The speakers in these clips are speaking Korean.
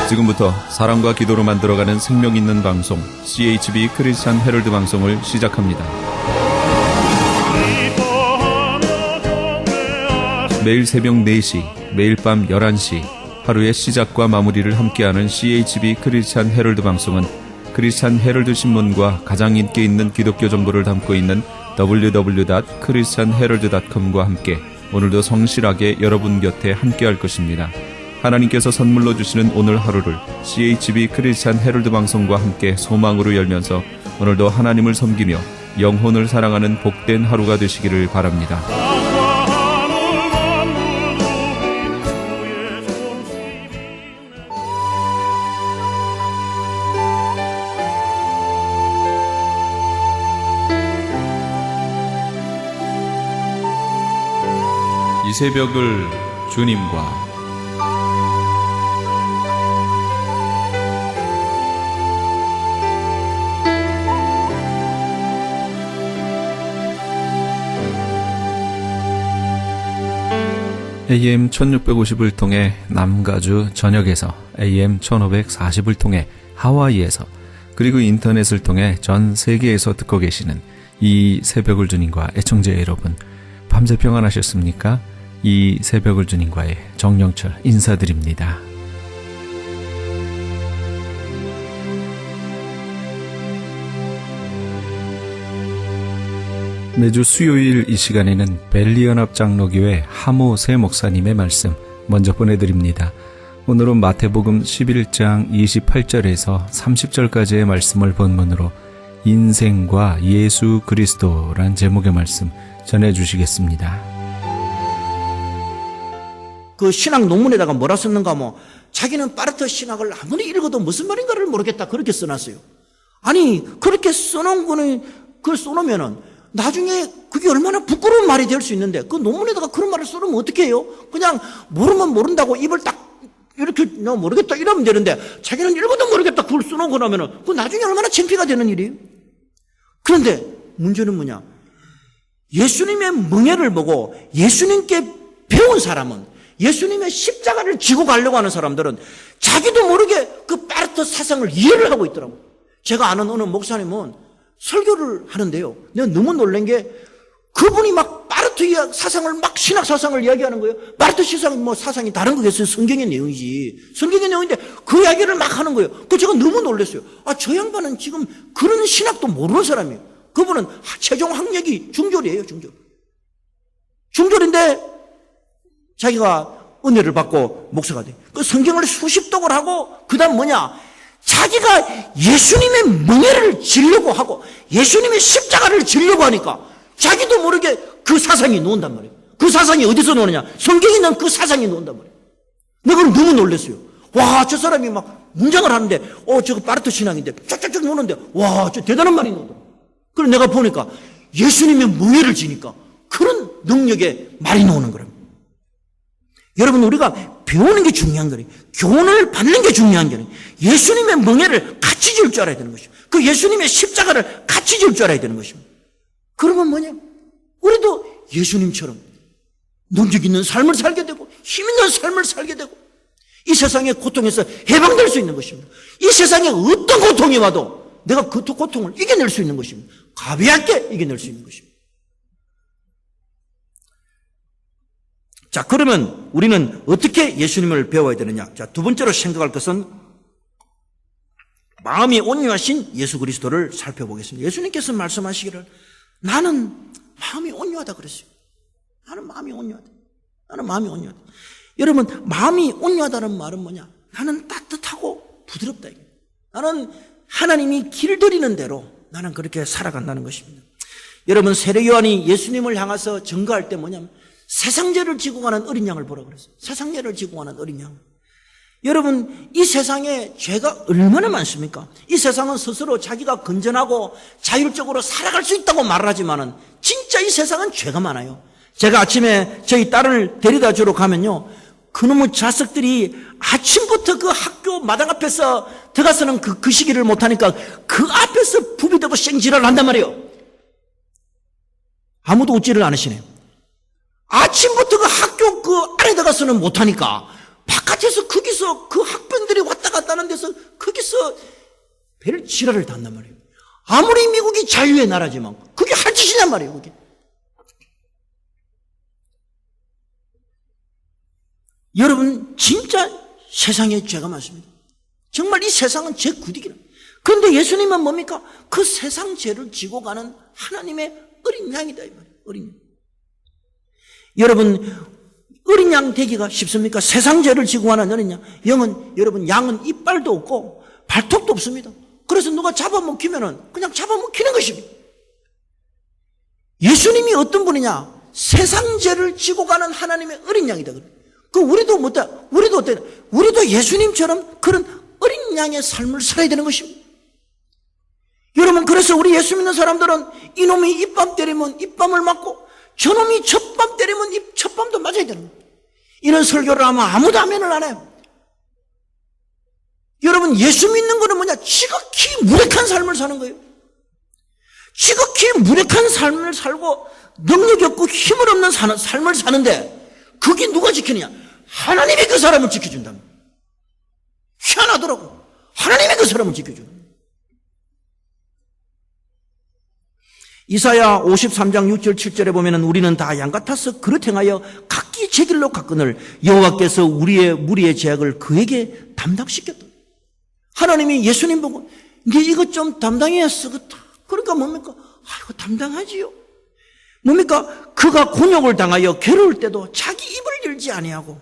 지금부터 사랑과 기도로 만들어가는 생명 있는 방송 CHB 크리스찬 헤럴드 방송을 시작합니다. 매일 새벽 4시, 매일 밤 11시 하루의 시작과 마무리를 함께하는 CHB 크리스찬 헤럴드 방송은 크리스찬 헤럴드 신문과 가장 인기 있는 기독교 정보를 담고 있는 www.christianherald.com과 함께 오늘도 성실하게 여러분 곁에 함께할 것입니다. 하나님께서 선물로 주시는 오늘 하루를 CHB 크리스찬 헤럴드 방송과 함께 소망으로 열면서 오늘도 하나님을 섬기며 영혼을 사랑하는 복된 하루가 되시기를 바랍니다. 이 새벽을 주님과 AM 1650을 통해 남가주 전역에서 AM 1540을 통해 하와이에서 그리고 인터넷을 통해 전 세계에서 듣고 계시는 이 새벽을 주님과 애청자 여러분, 밤새 평안하셨습니까? 이 새벽을 주님과의 정영철 인사드립니다. 매주 수요일 이 시간에는 벨리연합장로교회 하모세 목사님의 말씀 먼저 보내드립니다. 오늘은 마태복음 11장 28절에서 30절까지의 말씀을 본문으로 인생과 예수 그리스도란 제목의 말씀 전해주시겠습니다. 그 신학 논문에다가 뭐라 썼는가 하면 자기는 파르트 신학을 아무리 읽어도 무슨 말인가를 모르겠다 그렇게 써놨어요. 아니 그렇게 써놓은 거는 그걸 써놓으면은 나중에 그게 얼마나 부끄러운 말이 될 수 있는데 그 논문에다가 그런 말을 써놓으면 어떻게 해요? 그냥 모르면 모른다고 입을 딱 이렇게 너 모르겠다 이러면 되는데 자기는 읽어도 모르겠다 그걸 써놓은 거라면은 그 나중에 얼마나 창피가 되는 일이에요? 그런데 문제는 뭐냐? 예수님의 멍에를 보고 예수님께 배운 사람은 예수님의 십자가를 지고 가려고 하는 사람들은 자기도 모르게 그 파르트 사상을 이해를 하고 있더라고요. 제가 아는 어느 목사님은 설교를 하는데요. 내가 너무 놀란 게 그분이 막 파르트 사상을 막 신학 사상을 이야기하는 거예요. 파르트 사상이 뭐 사상이 다른 거겠어요. 성경의 내용이지. 성경의 내용인데 그 이야기를 막 하는 거예요. 그 제가 너무 놀랐어요. 아, 저 양반은 지금 그런 신학도 모르는 사람이에요. 그분은 최종 학력이 중졸이에요. 중졸인데 자기가 은혜를 받고 목사가 돼. 그 성경을 수십 독을 하고 그다음 뭐냐? 자기가 예수님의 멍에를 지려고 하고 예수님의 십자가를 지려고 하니까 자기도 모르게 그 사상이 놓은단 말이에요. 그 사상이 어디서 노느냐? 성경에 있는 그 사상이 놓은단 말이에요. 내가 너무 놀랐어요. 와, 저 사람이 막 문장을 하는데 저거 파르트 신앙인데 쫙쫙쫙 노는데 와, 저 대단한 말이 나오더라. 그래서 내가 보니까 예수님의 멍에를 지니까 그런 능력의 말이 나오는 거랍니다. 여러분, 우리가 배우는 게 중요한 거예요. 교훈을 받는 게 중요한 거예요. 예수님의 멍에를 같이 질 줄 알아야 되는 것입니다. 그 예수님의 십자가를 같이 질 줄 알아야 되는 것입니다. 그러면 뭐냐? 우리도 예수님처럼 능력 있는 삶을 살게 되고 힘 있는 삶을 살게 되고 이 세상의 고통에서 해방될 수 있는 것입니다. 이 세상에 어떤 고통이 와도 내가 그 고통을 이겨낼 수 있는 것입니다. 가볍게 이겨낼 수 있는 것입니다. 자, 그러면 우리는 어떻게 예수님을 배워야 되느냐? 자, 두 번째로 생각할 것은 마음이 온유하신 예수 그리스도를 살펴보겠습니다. 예수님께서 말씀하시기를 나는 마음이 온유하다 그랬어요. 나는 마음이 온유하다. 여러분, 마음이 온유하다는 말은 뭐냐? 나는 따뜻하고 부드럽다. 나는 하나님이 길들이는 대로 나는 그렇게 살아간다는 것입니다. 여러분, 세례 요한이 예수님을 향해서 증거할 때 뭐냐면 세상죄를 지고 가는 어린 양을 보라 그랬어요. 세상죄를 지고 가는 어린 양. 여러분, 이 세상에 죄가 얼마나 많습니까? 이 세상은 스스로 자기가 건전하고 자율적으로 살아갈 수 있다고 말을 하지만은 진짜 이 세상은 죄가 많아요. 제가 아침에 저희 딸을 데려다 주러 가면요, 그놈의 자석들이 아침부터 그 학교 마당 앞에서 들어가서는 그 시기를 못하니까 그 앞에서 부비대고 생지랄을 한단 말이에요. 아무도 웃지를 않으시네요. 아침부터 그 학교 그 안에 들어가서는 못하니까 바깥에서 거기서 그 학생들이 왔다 찾아갔다는 데서 거기서 별 지랄을 단단 말이에요. 아무리 미국이 자유의 나라지만 그게 할 짓이냔 말이에요. 그게. 여러분 진짜 세상에 죄가 많습니다. 정말 이 세상은 죄 구디기라. 그런데 예수님은 뭡니까? 그 세상 죄를 지고 가는 하나님의 어린 양이다 이 말이에요. 어린 양. 여러분 어린 양 되기가 쉽습니까? 세상 죄를 지고 가는 어린 양. 여러분 양은 이빨도 없고 발톱도 없습니다. 그래서 누가 잡아먹히면은 그냥 잡아먹히는 것입니다. 예수님이 어떤 분이냐? 세상 죄를 지고 가는 하나님의 어린 양이다. 우리도 예수님처럼 그런 어린 양의 삶을 살아야 되는 것입니다. 여러분, 그래서 우리 예수 믿는 사람들은 이놈이 입밤 때리면 입밤을 맞고 저놈이 첫밤 때리면 첫밤도 맞아야 되는 거예요. 이런 설교를 하면 아무도 아멘을 안 해요. 여러분, 예수 믿는 거는 뭐냐? 지극히 무력한 삶을 사는 거예요. 지극히 무력한 삶을 살고 능력이 없고 힘을 없는 삶을 사는데 그게 누가 지키느냐? 하나님이 그 사람을 지켜준다는 거예요. 희한하더라고. 하나님이 그 사람을 지켜줘요. 이사야 53장 6절 7절에 보면은 우리는 다 양 같아서 그릇 행하여 각기 제 길로 갔거늘 여호와께서 우리의 무리의 죄악을 그에게 담당시켰다. 하나님이 예수님 보고 네 이것 좀 담당해야 쓰겠다. 그러니까 뭡니까? 이거 담당하지요. 뭡니까? 그가 곤욕을 당하여 괴로울 때도 자기 입을 열지 아니하고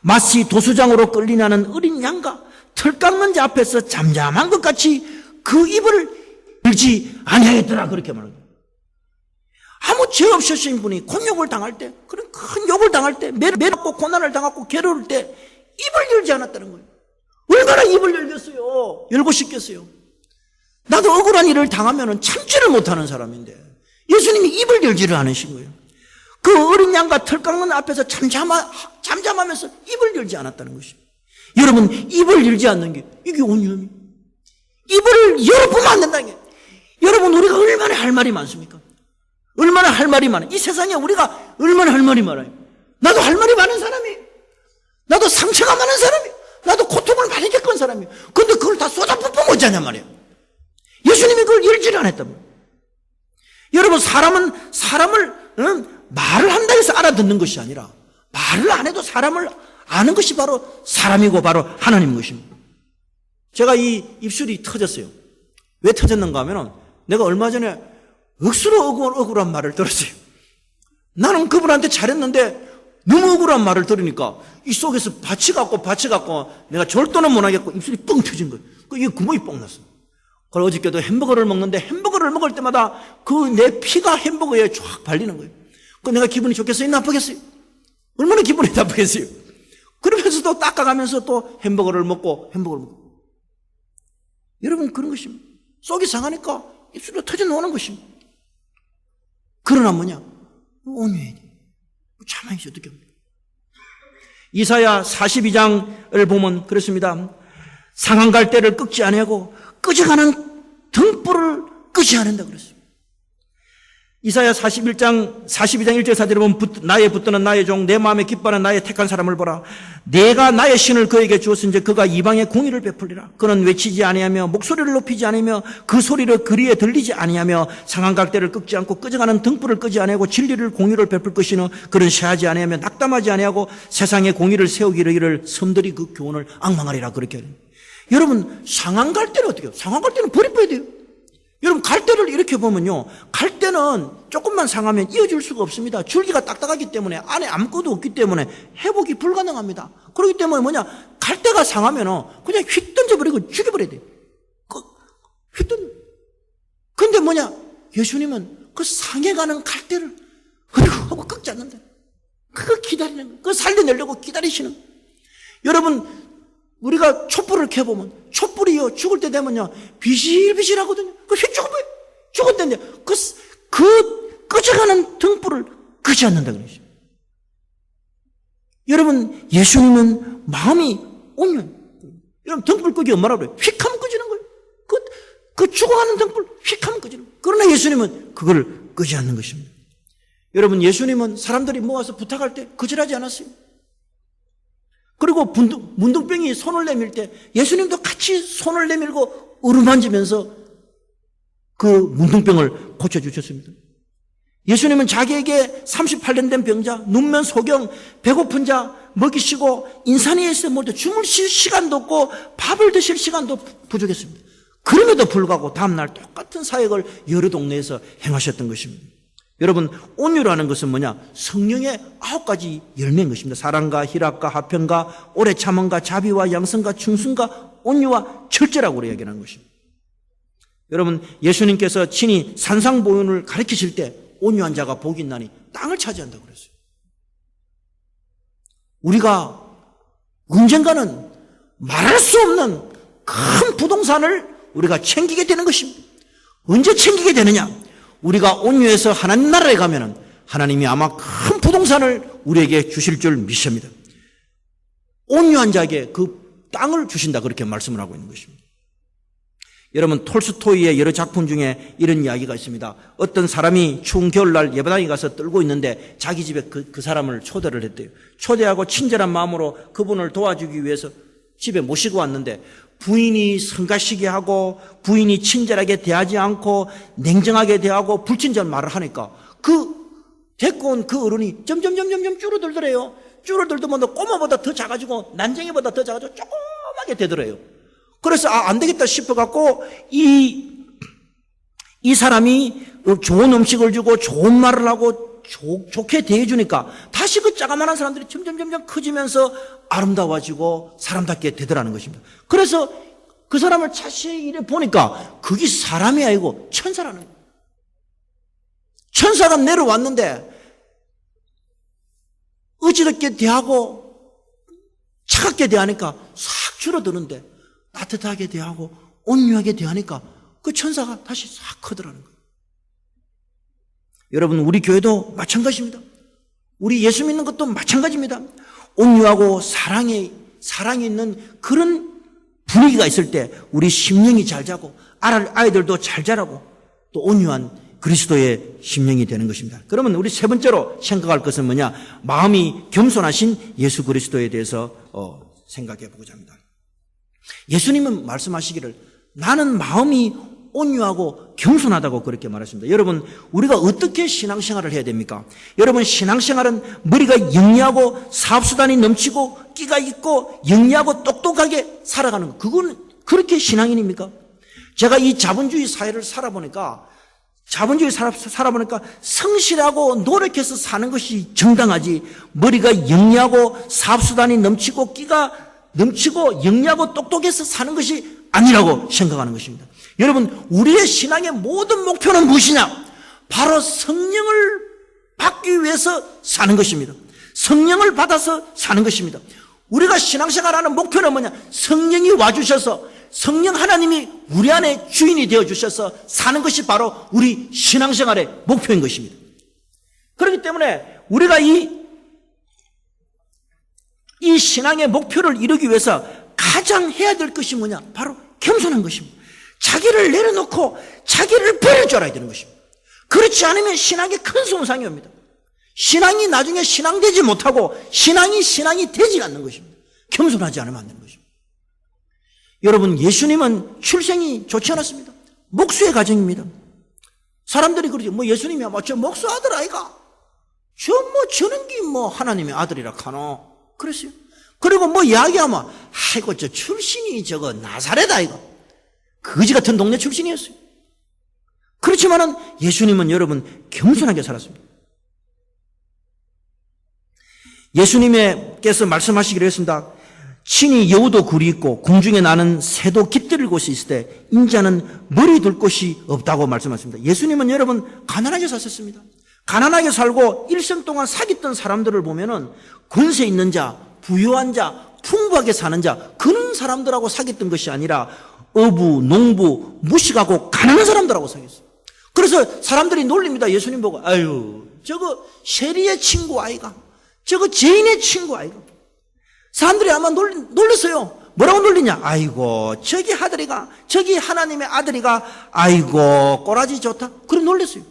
마치 도수장으로 끌리나는 어린 양과 털 깎는 자 앞에서 잠잠한 것 같이 그 입을 열지 아니하였더라. 그렇게 말합니다. 아무 죄 없으신 분이 곤욕을 당할 때, 그런 큰 욕을 당할 때, 매맞고 고난을 당하고 괴로울 때 입을 열지 않았다는 거예요. 얼마나 입을 열겠어요? 열고 싶겠어요? 나도 억울한 일을 당하면 참지를 못하는 사람인데 예수님이 입을 열지를 않으신 거예요. 그 어린 양과 털 깎는 앞에서 잠잠하면서 입을 열지 않았다는 것입니다. 여러분, 입을 열지 않는 게 이게 온유함이에요. 입을 열어보면 안 된다는 게. 여러분, 우리가 얼마나 할 말이 많습니까? 얼마나 할 말이 많아요. 이 세상에 우리가 얼마나 할 말이 많아요. 나도 할 말이 많은 사람이에요. 나도 상처가 많은 사람이에요. 나도 고통을 많이 겪은 사람이에요. 그런데 그걸 다 쏟아붓으면 어쩌냔 말이에요. 예수님이 그걸 열지를 않았단 말이에요. 여러분, 사람을 말을 한다 해서 알아듣는 것이 아니라 말을 안 해도 사람을 아는 것이 바로 사람이고 바로 하나님인 것입니다. 제가 이 입술이 터졌어요. 왜 터졌는가 하면 내가 얼마 전에 억수로 억울한 말을 들었어요. 나는 그분한테 잘했는데 너무 억울한 말을 들으니까 이 속에서 밭이 갖고 내가 절도는 못하겠고 입술이 뻥 터진 거예요. 이게 구멍이 뻥 났어요. 그리고 어저께도 햄버거를 먹는데 햄버거를 먹을 때마다 그 내 피가 햄버거에 쫙 발리는 거예요. 내가 기분이 좋겠어요? 나쁘겠어요? 얼마나 기분이 나쁘겠어요? 그러면서도 닦아가면서 또 햄버거를 먹고. 여러분, 그런 것입니다. 속이 상하니까 입술로 터져 나오는 것입니다. 그러나 뭐냐? 온유해야 돼. 참아야지 어떻게 합니까? 이사야 42장을 보면 그렇습니다. 상한 갈대를 꺾지 아니하고 꺼져가는 등불을 끄지 않는다 그랬습니다. 이사야 42장 1절 4절에 보면 나의 붙드는 나의 종 내 마음에 기뻐하는 나의 택한 사람을 보라. 내가 나의 신을 그에게 주었은지 그가 이방의 공의를 베풀리라. 그는 외치지 아니하며 목소리를 높이지 않으며 그 소리를 그리에 들리지 아니하며 상한 갈대를 꺾지 않고 꺼져가는 등불을 끄지 아니하고 진리를 공의를 베풀 것이는 그는 쇠하지 아니하며 낙담하지 아니하고 세상의 공의를 세우기를 이를 섬들이 그 교훈을 앙망하리라. 그렇게 하는. 여러분, 상한 갈대는 어떻게 해요? 상한 갈대는 버려야 돼요. 여러분, 갈대를 이렇게 보면요, 갈대는 조금만 상하면 이어질 수가 없습니다. 줄기가 딱딱하기 때문에 안에 아무것도 없기 때문에 회복이 불가능합니다. 그렇기 때문에 뭐냐, 갈대가 상하면 그냥 휙 던져버리고 죽여버려야 돼요. 휙 던져. 근데 뭐냐, 예수님은 그 상해가는 갈대를 하고 꺾지 않는다. 그거 기다리는 거예요. 그거 살려내려고 기다리시는 거예요. 여러분, 우리가 촛불을 켜보면 촛불이요 죽을 때 되면요 비실비실하거든요. 그 휙 죽어버려. 죽을 때인데 그 꺼져가는 등불을 끄지 않는다 그러죠. 여러분, 예수님은 마음이 온유해요. 여러분, 등불 끄기 얼마나 그래요? 휙 하면 꺼지는 거예요. 그 죽어가는 등불 휙 하면 꺼지는 거예요. 그러나 예수님은 그걸 끄지 않는 것입니다. 여러분, 예수님은 사람들이 모아서 부탁할 때 거절하지 않았어요. 그리고 문둥병이 손을 내밀 때 예수님도 같이 손을 내밀고 어루만지면서 그 문둥병을 고쳐주셨습니다. 예수님은 자기에게 38년 된 병자, 눈면 소경, 배고픈 자 먹이시고 인산위에서 모두 주무실 시간도 없고 밥을 드실 시간도 부족했습니다. 그럼에도 불구하고 다음날 똑같은 사역을 여러 동네에서 행하셨던 것입니다. 여러분, 온유라는 것은 뭐냐? 성령의 9가지 열매인 것입니다. 사랑과 희락과 화평과 오래 참음과 자비와 양성과 충성과 온유와 절제라고 이야기하는 것입니다. 여러분, 예수님께서 친히 산상보훈을 가르치실 때 온유한 자가 복이 있나니 땅을 차지한다고 그랬어요. 우리가 언젠가는 말할 수 없는 큰 부동산을 우리가 챙기게 되는 것입니다. 언제 챙기게 되느냐? 우리가 온유해서 하나님 나라에 가면은 하나님이 아마 큰 부동산을 우리에게 주실 줄 믿습니다. 온유한 자에게 그 땅을 주신다, 그렇게 말씀을 하고 있는 것입니다. 여러분, 톨스토이의 여러 작품 중에 이런 이야기가 있습니다. 어떤 사람이 추운 겨울날 예배당에 가서 떨고 있는데 자기 집에 그 사람을 초대를 했대요. 초대하고 친절한 마음으로 그분을 도와주기 위해서 집에 모시고 왔는데 부인이 성가시게 하고 부인이 친절하게 대하지 않고 냉정하게 대하고 불친절 말을 하니까 그 데리고 온 그 어른이 점점 줄어들더래요. 줄어들더만 꼬마보다 더 작아지고 난쟁이보다 더 작아지고 조그맣게 되더래요. 그래서 안 되겠다 싶어갖고 이 사람이 좋은 음식을 주고 좋은 말을 하고 좋게 대해주니까 다시 그 자그마한 사람들이 점점 커지면서 아름다워지고 사람답게 되더라는 것입니다. 그래서 그 사람을 자세히 이래 보니까 그게 사람이 아니고 천사라는 거예요. 천사가 내려왔는데 어지럽게 대하고 차갑게 대하니까 싹 줄어드는데 따뜻하게 대하고 온유하게 대하니까 그 천사가 다시 싹 크더라는 거예요. 여러분, 우리 교회도 마찬가지입니다. 우리 예수 믿는 것도 마찬가지입니다. 온유하고 사랑이 있는 그런 분위기가 있을 때 우리 심령이 잘 자고 아이들도 잘 자라고 또 온유한 그리스도의 심령이 되는 것입니다. 그러면 우리 세 번째로 생각할 것은 뭐냐? 마음이 겸손하신 예수 그리스도에 대해서 생각해 보고자 합니다. 예수님은 말씀하시기를 나는 마음이 온유하고 겸손하다고 그렇게 말하십니다. 여러분, 우리가 어떻게 신앙생활을 해야 됩니까? 여러분, 신앙생활은 머리가 영리하고 사업수단이 넘치고 끼가 있고 영리하고 똑똑하게 살아가는 것, 그건 그렇게 신앙인입니까? 제가 이 자본주의 사회를 살아보니까 성실하고 노력해서 사는 것이 정당하지, 머리가 영리하고 사업수단이 넘치고 끼가 넘치고 영리하고 똑똑해서 사는 것이 아니라고 생각하는 것입니다. 여러분, 우리의 신앙의 모든 목표는 무엇이냐? 바로 성령을 받기 위해서 사는 것입니다. 성령을 받아서 사는 것입니다. 우리가 신앙생활하는 목표는 뭐냐? 성령이 와주셔서 성령 하나님이 우리 안에 주인이 되어주셔서 사는 것이 바로 우리 신앙생활의 목표인 것입니다. 그렇기 때문에 우리가 이 신앙의 목표를 이루기 위해서 가장 해야 될 것이 뭐냐? 바로 겸손한 것입니다. 자기를 내려놓고 자기를 버릴 줄 알아야 되는 것입니다. 그렇지 않으면 신앙에 큰 손상이 옵니다. 신앙이 나중에 신앙되지 못하고 신앙이 되지 않는 것입니다. 겸손하지 않으면 안 되는 것입니다. 여러분, 예수님은 출생이 좋지 않았습니다. 목수의 가정입니다. 사람들이 그러죠. 예수님이 저 목수 아들 아이가? 저는 게 하나님의 아들이라 카노. 그랬어요. 그리고 이야기하면 아이고 저 출신이 저거 나사렛 아이가 거지 같은 동네 출신이었어요. 그렇지만은 예수님은 여러분 겸손하게 살았습니다. 예수님께서 말씀하시기로 했습니다. 친히 여우도 굴이 있고 궁중에 나는 새도 깃들일 곳이 있을 때 인자는 머리 둘 곳이 없다고 말씀하셨습니다. 예수님은 여러분 가난하게 사셨습니다. 가난하게 살고 일생 동안 사귀었던 사람들을 보면은 권세 있는 자, 부유한 자, 풍부하게 사는 자, 그런 사람들하고 사귀었던 것이 아니라 어부, 농부, 무식하고 가난한 사람들하고 사귀었어요. 그래서 사람들이 놀립니다. 예수님 보고 아유 저거 세리의 친구 아이가, 저거 죄인의 친구 아이가. 사람들이 아마 놀랐어요. 뭐라고 놀리냐? 아이고 저기 아들이가, 저기 하나님의 아들이가 아이고 꼬라지 좋다. 그래 놀랐어요.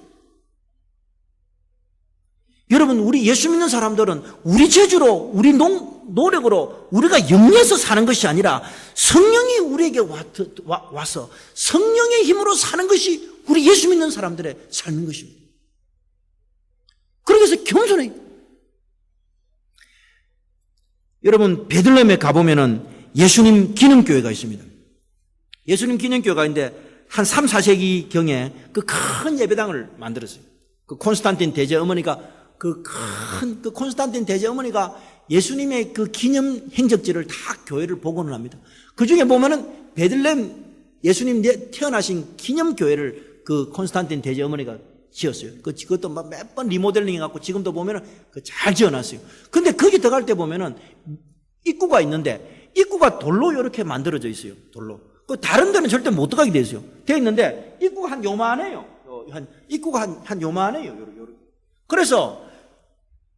여러분, 우리 예수 믿는 사람들은 우리 재주로, 우리 노력으로 우리가 영리해서 사는 것이 아니라 성령이 우리에게 와서 성령의 힘으로 사는 것이 우리 예수 믿는 사람들의 삶인 것입니다. 그래서 겸손해. 여러분, 베들레헴에 가보면은 예수님 기념교회가 있습니다. 예수님 기념교회가 있는데 한 3, 4세기 경에 그 큰 예배당을 만들었어요. 그 콘스탄틴 대제 어머니가 그 콘스탄틴 대제 어머니가 예수님의 그 기념 행적지를 다 교회를 복원을 합니다. 그 중에 보면은 베들레헴 예수님 태어나신 기념교회를 그 콘스탄틴 대제 어머니가 지었어요. 그것도 몇 번 리모델링 해갖고 지금도 보면은 잘 지어놨어요. 근데 거기 들어갈 때 보면은 입구가 있는데 입구가 돌로 이렇게 만들어져 있어요. 돌로. 그 다른 데는 절대 못 들어가게 돼 있어요. 돼 있는데 입구가 한 요만해요. 입구가 한 요만해요. 요렇게. 그래서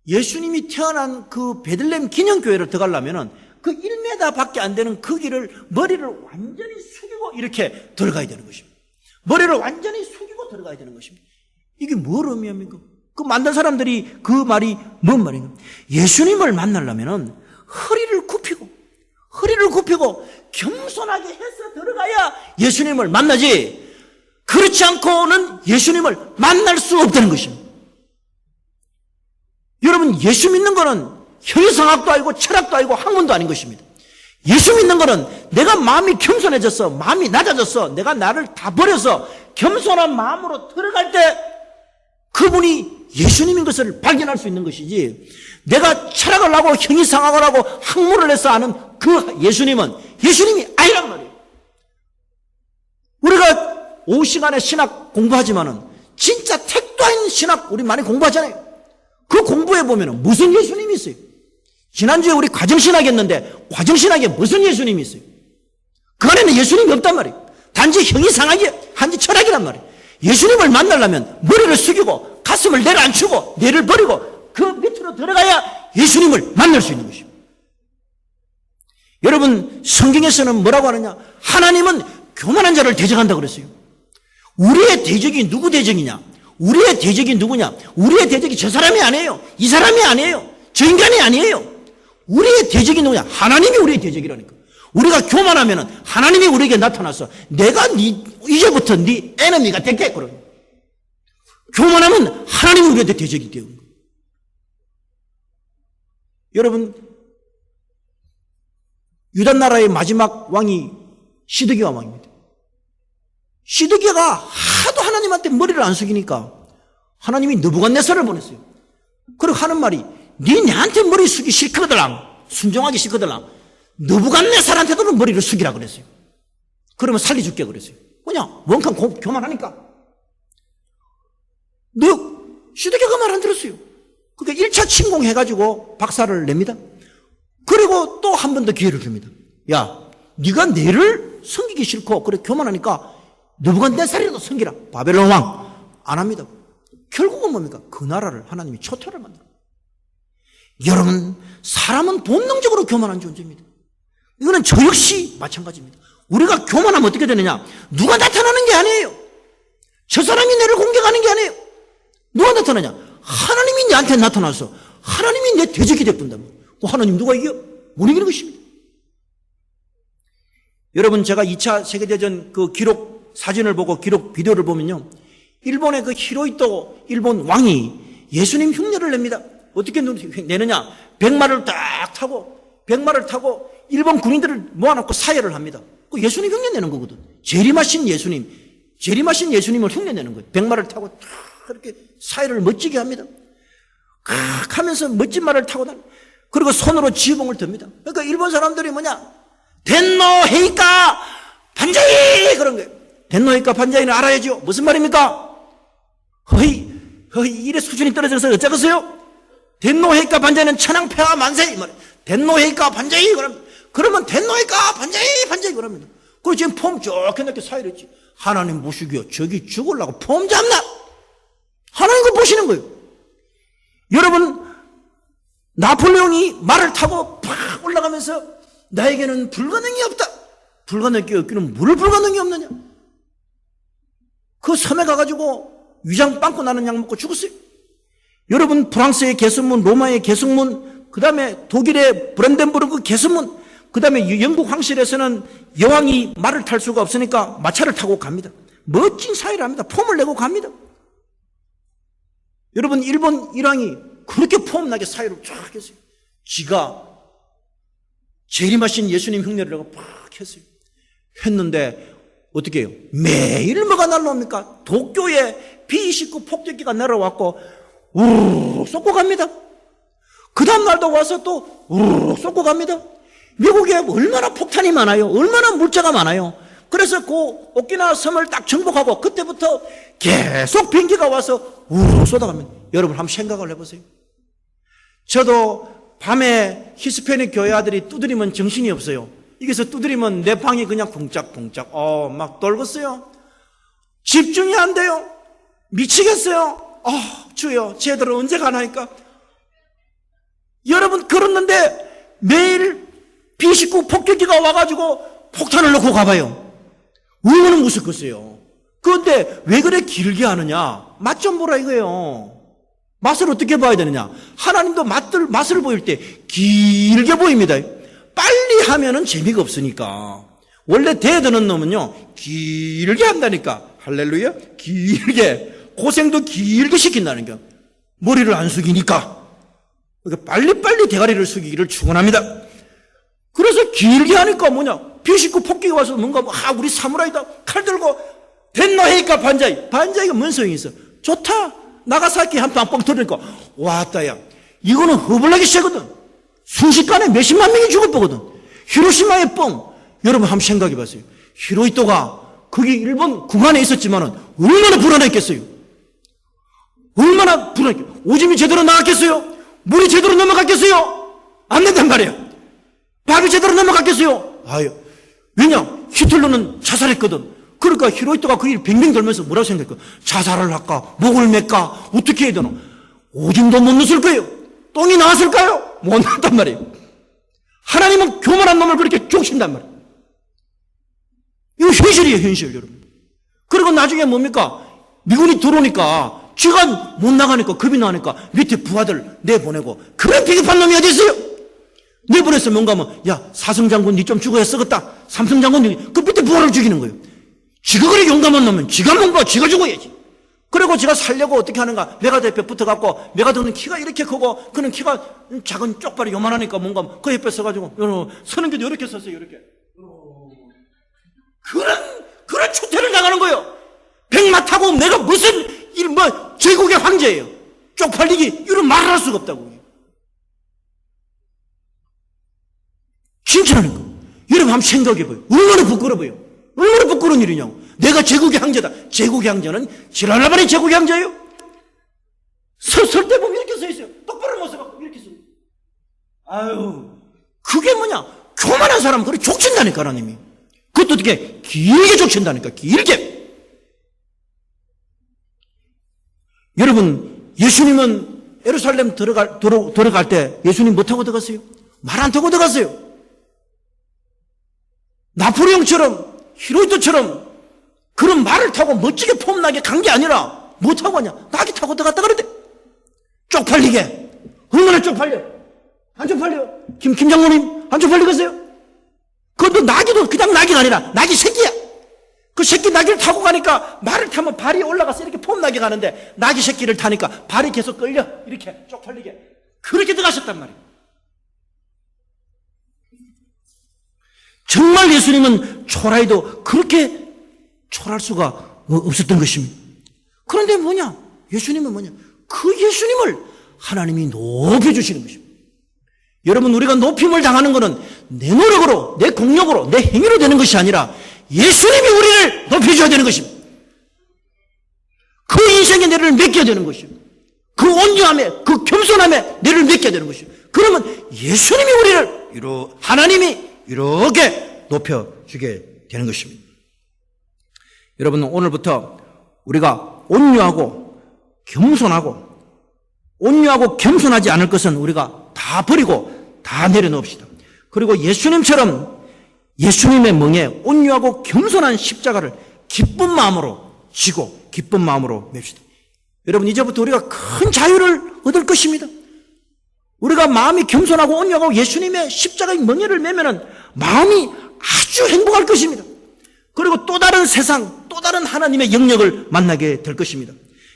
예수님이 태어난 그 베들레헴 기념교회를 들어가려면은 그 1m 밖에 안 되는 그 길을 머리를 완전히 숙이고 이렇게 들어가야 되는 것입니다. 머리를 완전히 숙이고 들어가야 되는 것입니다. 이게 뭘 의미합니까? 그 만든 사람들이 그 말이 뭔 말인가? 예수님을 만나려면은 허리를 굽히고 겸손하게 해서 들어가야 예수님을 만나지, 그렇지 않고는 예수님을 만날 수 없다는 것입니다. 여러분, 예수 믿는 거는 혈의성학도 아니고 철학도 아니고 학문도 아닌 것입니다. 예수 믿는 거는 내가 마음이 겸손해졌어, 마음이 낮아졌어, 내가 나를 다 버려서 겸손한 마음으로 들어갈 때 그분이 예수님인 것을 발견할 수 있는 것이지, 내가 철학을 하고 형이상학을 하고 학문을 해서 아는 그 예수님은 예수님이 아니란 말이에요. 우리가 오후 시간에 신학 공부하지만은 진짜 택도 아닌 신학 우리 많이 공부하잖아요. 그 공부해 보면은 무슨 예수님이 있어요? 지난주에 우리 과정신학 했는데 과정신학에 무슨 예수님이 있어요? 그 안에는 예수님이 없단 말이에요. 단지 형이상학이, 단지 철학이란 말이에요. 예수님을 만나려면 머리를 숙이고 가슴을 내려앉히고 뇌를 버리고 그 밑으로 들어가야 예수님을 만날 수 있는 것입니다. 여러분, 성경에서는 뭐라고 하느냐? 하나님은 교만한 자를 대적한다고 그랬어요. 우리의 대적이 누구 대적이냐? 우리의 대적이 누구냐? 우리의 대적이 저 사람이 아니에요. 이 사람이 아니에요. 저 인간이 아니에요. 우리의 대적이 누구냐? 하나님이 우리의 대적이라니까. 우리가 교만하면은 하나님이 우리에게 나타나서 내가 이제부터 네 에너미가 될게. 그러면 교만하면 하나님이 우리한테 대적이 되는 거예요. 여러분, 유다 나라의 마지막 왕이 시드기야 왕입니다. 시드기야가 하도 하나님한테 머리를 안 숙이니까 하나님이 느부갓네살을 보냈어요. 그리고 하는 말이, 네 내한테 머리 숙이 싫거들랑, 순종하기 싫거들랑 느부갓네살한테도 머리를 숙이라 그랬어요. 그러면 살려줄게 그랬어요. 뭐냐? 원칸 교만하니까. 시드기야가 말 안 들었어요. 그러니까 1차 침공해가지고 박살을 냅니다. 그리고 또 한 번 더 기회를 줍니다. 야, 네가 내를 섬기기 싫고 그래 교만하니까 느부갓네살이라도 섬기라. 바벨론 왕 안 합니다. 결국은 뭡니까? 그 나라를 하나님이 초토를 만들어요. 여러분, 사람은 본능적으로 교만한 존재입니다. 이거는 저 역시 마찬가지입니다. 우리가 교만하면 어떻게 되느냐? 누가 나타나는 게 아니에요. 저 사람이 내를 공격하는 게 아니에요. 누가 나타나냐? 하나님이 내한테 나타나서 하나님이 내 대적이 되뿐다면 하나님 누가 이겨? 못 이기는 것입니다. 여러분, 제가 2차 세계대전 그 기록 사진을 보고 기록 비디오를 보면요, 일본의 그 히로히토 일본 왕이 예수님 흉내를 냅니다. 어떻게 내느냐? 백마를 타고 일본 군인들을 모아놓고 사열을 합니다. 그 예수님 흉내 내는 거거든. 재림하신 예수님을 흉내 내는 거예요. 백마를 타고 탁 이렇게 사열을 멋지게 합니다. 칵 하면서 멋진 말을 타고 다니. 그리고 손으로 지붕을 듭니다. 그러니까 일본 사람들이 뭐냐? 덴노 헤이카 반자이 그런 거예요. 덴노 헤이카 반자이는 알아야죠. 무슨 말입니까? 허이 일의 수준이 떨어져서 어쩌겠어요? 덴노 헤이카 반자이는 천황폐하 만세 이 말이에요. 덴노 헤이카 반자이 그러면 덴노 헤이카 반자이 그럽니다. 그리고 지금 폼 좋게 이렇게 사이랬지. 하나님 보시기요, 저기 죽으려고 폼 잡나? 하나님 그 보시는 거예요. 여러분, 나폴레옹이 말을 타고 팍 올라가면서 나에게는 불가능이 없다. 불가능이 없기는 물 불가능이 없느냐? 그 섬에 가가지고 위장 빵꾸 나는 약 먹고 죽었어요. 여러분 프랑스의 개선문, 로마의 개선문, 그 다음에 독일의 브랜덴부르크 개선문, 그 다음에 영국 황실에서는 여왕이 말을 탈 수가 없으니까 마차를 타고 갑니다. 멋진 사회를 합니다. 폼을 내고 갑니다. 여러분 일본 일왕이 그렇게 폼나게 사회를 쫙 했어요. 지가 재림하신 예수님 흉내를 내고 팍 했어요. 했는데 어떻게 해요? 매일 뭐가 날라옵니까? 도쿄에 B-29 폭격기가 날아왔고 우르르 쏟고 갑니다. 그 다음 날도 와서 또 우르르 쏟고 갑니다. 미국에 얼마나 폭탄이 많아요. 얼마나 물자가 많아요. 그래서 그 오키나와 섬을 딱 정복하고 그때부터 계속 비행기가 와서 우르르 쏟아갑니다. 여러분 한번 생각을 해보세요. 저도 밤에 히스패닉 교회 아들이 두드리면 정신이 없어요. 여기서 두드리면 내 방이 그냥 쿵짝쿵짝 막 돌겠어요. 집중이 안 돼요. 미치겠어요. 주여 쟤들은 언제 가나니까. 여러분 그랬는데 매일 B-19 폭격기가 와가지고 폭탄을 넣고 가봐요. 얼마나 무섭겠어요. 그런데 왜 그래 길게 하느냐. 맛 좀 보라 이거예요. 맛을 어떻게 봐야 되느냐. 하나님도 맛을 보일 때 길게 보입니다. 빨리 하면은 재미가 없으니까. 원래 대드는 놈은요 길게 한다니까. 할렐루야. 길게 고생도 길게 시킨다는 거. 머리를 안 숙이니까. 그러니까 빨리빨리 대가리를 숙이기를 축원합니다. 그래서 길게 하니까 뭐냐. B-19 폭격이 와서 뭔가 우리 사무라이다. 칼 들고 덴노헤이카 반자이. 반자이가 뭔 소용이 있어. 좋다. 나가사키 한 방 뻥 터지니까 왔다야. 이거는 허블나게 세거든. 순식간에 몇십만 명이 죽을 거거든. 히로시마의 뻥. 여러분 한번 생각해 보세요. 히로히토가 거기 일본 국안에 있었지만은 얼마나 불안했겠어요. 얼마나 불안했겠어요. 오줌이 제대로 나갔겠어요. 물이 제대로 넘어갔겠어요. 안 된단 말이에요. 밥이 제대로 넘어갔겠어요. 왜냐? 히틀러는 자살했거든. 그러니까 히로히토가 그 일 빙빙 돌면서 뭐라고 생각할까? 자살을 할까? 목을 맬까? 어떻게 해야 되나? 오줌도 못 넣었을 거예요. 똥이 나왔을까요? 못 나왔단 말이에요. 하나님은 교만한 놈을 그렇게 쫓신단 말이에요. 이거 현실이에요, 현실, 여러분. 그리고 나중에 뭡니까? 미군이 들어오니까 쥐가 못 나가니까 겁이 나니까 밑에 부하들 내보내고 그런 비겁한 놈이 어디 있어요? 내보내서 뭔가 야, 사성장군 니 좀 죽어야 썩었다. 삼성장군 그 밑에 부하를 죽이는 거예요. 지가 그래 용감한 놈은 지가 뭔가 지가 죽어야지. 그리고 지가 살려고 어떻게 하는가. 메가드 옆에 붙어갖고 메가드는 키가 이렇게 크고 그는 키가 작은 쪽발이 요만하니까 뭔가 그 옆에 서가지고 서는 게도 이렇게 섰어요. 이렇게. 그런 추태를 당하는 거예요. 백마 타고 내가 무슨 제국의 황제예요. 쪽팔리기 이런 말을 할 수가 없다고. 진짜라니까. 여러분 한번 생각해봐요. 얼마나 부끄러워요. 얼마나 부끄러운 일이냐고. 내가 제국의 황제다. 제국의 황제는 지랄라바리 제국의 황제예요. 설 때 보면 이렇게 서 있어요. 똑바로 못 서갖고 이렇게 서 있어요. 그게 뭐냐. 교만한 사람은 그렇게 족친다니까 하나님이. 그것도 어떻게 길게 족친다니까. 길게. 여러분 예수님은 예루살렘 들어갈 때 예수님 뭐 타고 들어갔어요? 말 안 타고 들어갔어요. 나폴레옹처럼 히로히토처럼 그런 말을 타고 멋지게 폼나게 간 게 아니라 뭐 타고 가냐? 낙이 타고 들어갔다 그러대. 쪽팔리게. 얼마나 쪽팔려? 안 쪽팔려? 김 장모님 안 쪽팔리겠어요? 그것도 낙이도 그냥 낙이 아니라 낙이 새끼야. 그 새끼 낙이를 타고 가니까 말을 타면 발이 올라가서 이렇게 폼나게 가는데 낙이 새끼를 타니까 발이 계속 끌려. 이렇게 쪽팔리게. 그렇게 들어가셨단 말이에요. 정말 예수님은 초라해도 그렇게 초라할 수가 없었던 것입니다. 그런데 뭐냐? 예수님은 뭐냐? 그 예수님을 하나님이 높여주시는 것입니다. 여러분 우리가 높임을 당하는 것은 내 노력으로, 내 공력으로, 내 행위로 되는 것이 아니라 예수님이 우리를 높여줘야 되는 것입니다. 그 인생의 내를 맡겨야 되는 것입니다. 그 온유함에, 그 겸손함에 내를 맡겨야 되는 것입니다. 그러면 예수님이 우리를 하나님이 이렇게 높여주게 되는 것입니다. 여러분 오늘부터 우리가 온유하고 겸손하지 않을 것은 우리가 다 버리고 다 내려놓읍시다. 그리고 예수님처럼 예수님의 멍에 온유하고 겸손한 십자가를 기쁜 마음으로 지고 기쁜 마음으로 맵시다. 여러분 이제부터 우리가 큰 자유를 얻을 것입니다. 우리가 마음이 겸손하고 온유하고 예수님의 십자가의 멍에를 매면은 마음이 아주 행복할 것입니다. 그리고 또 다른 세상, 또 다른 하나님의 영역을 만나게 될 것입니다.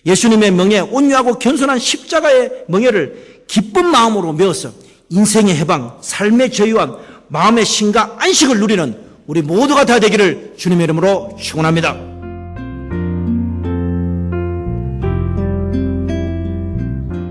예수님의 멍에, 온유하고 겸손한 십자가의 멍에를 기쁜 마음으로 메어서 인생의 해방, 삶의 자유와 마음의 신과 안식을 누리는 우리 모두가 다 되기를 주님의 이름으로 축원합니다.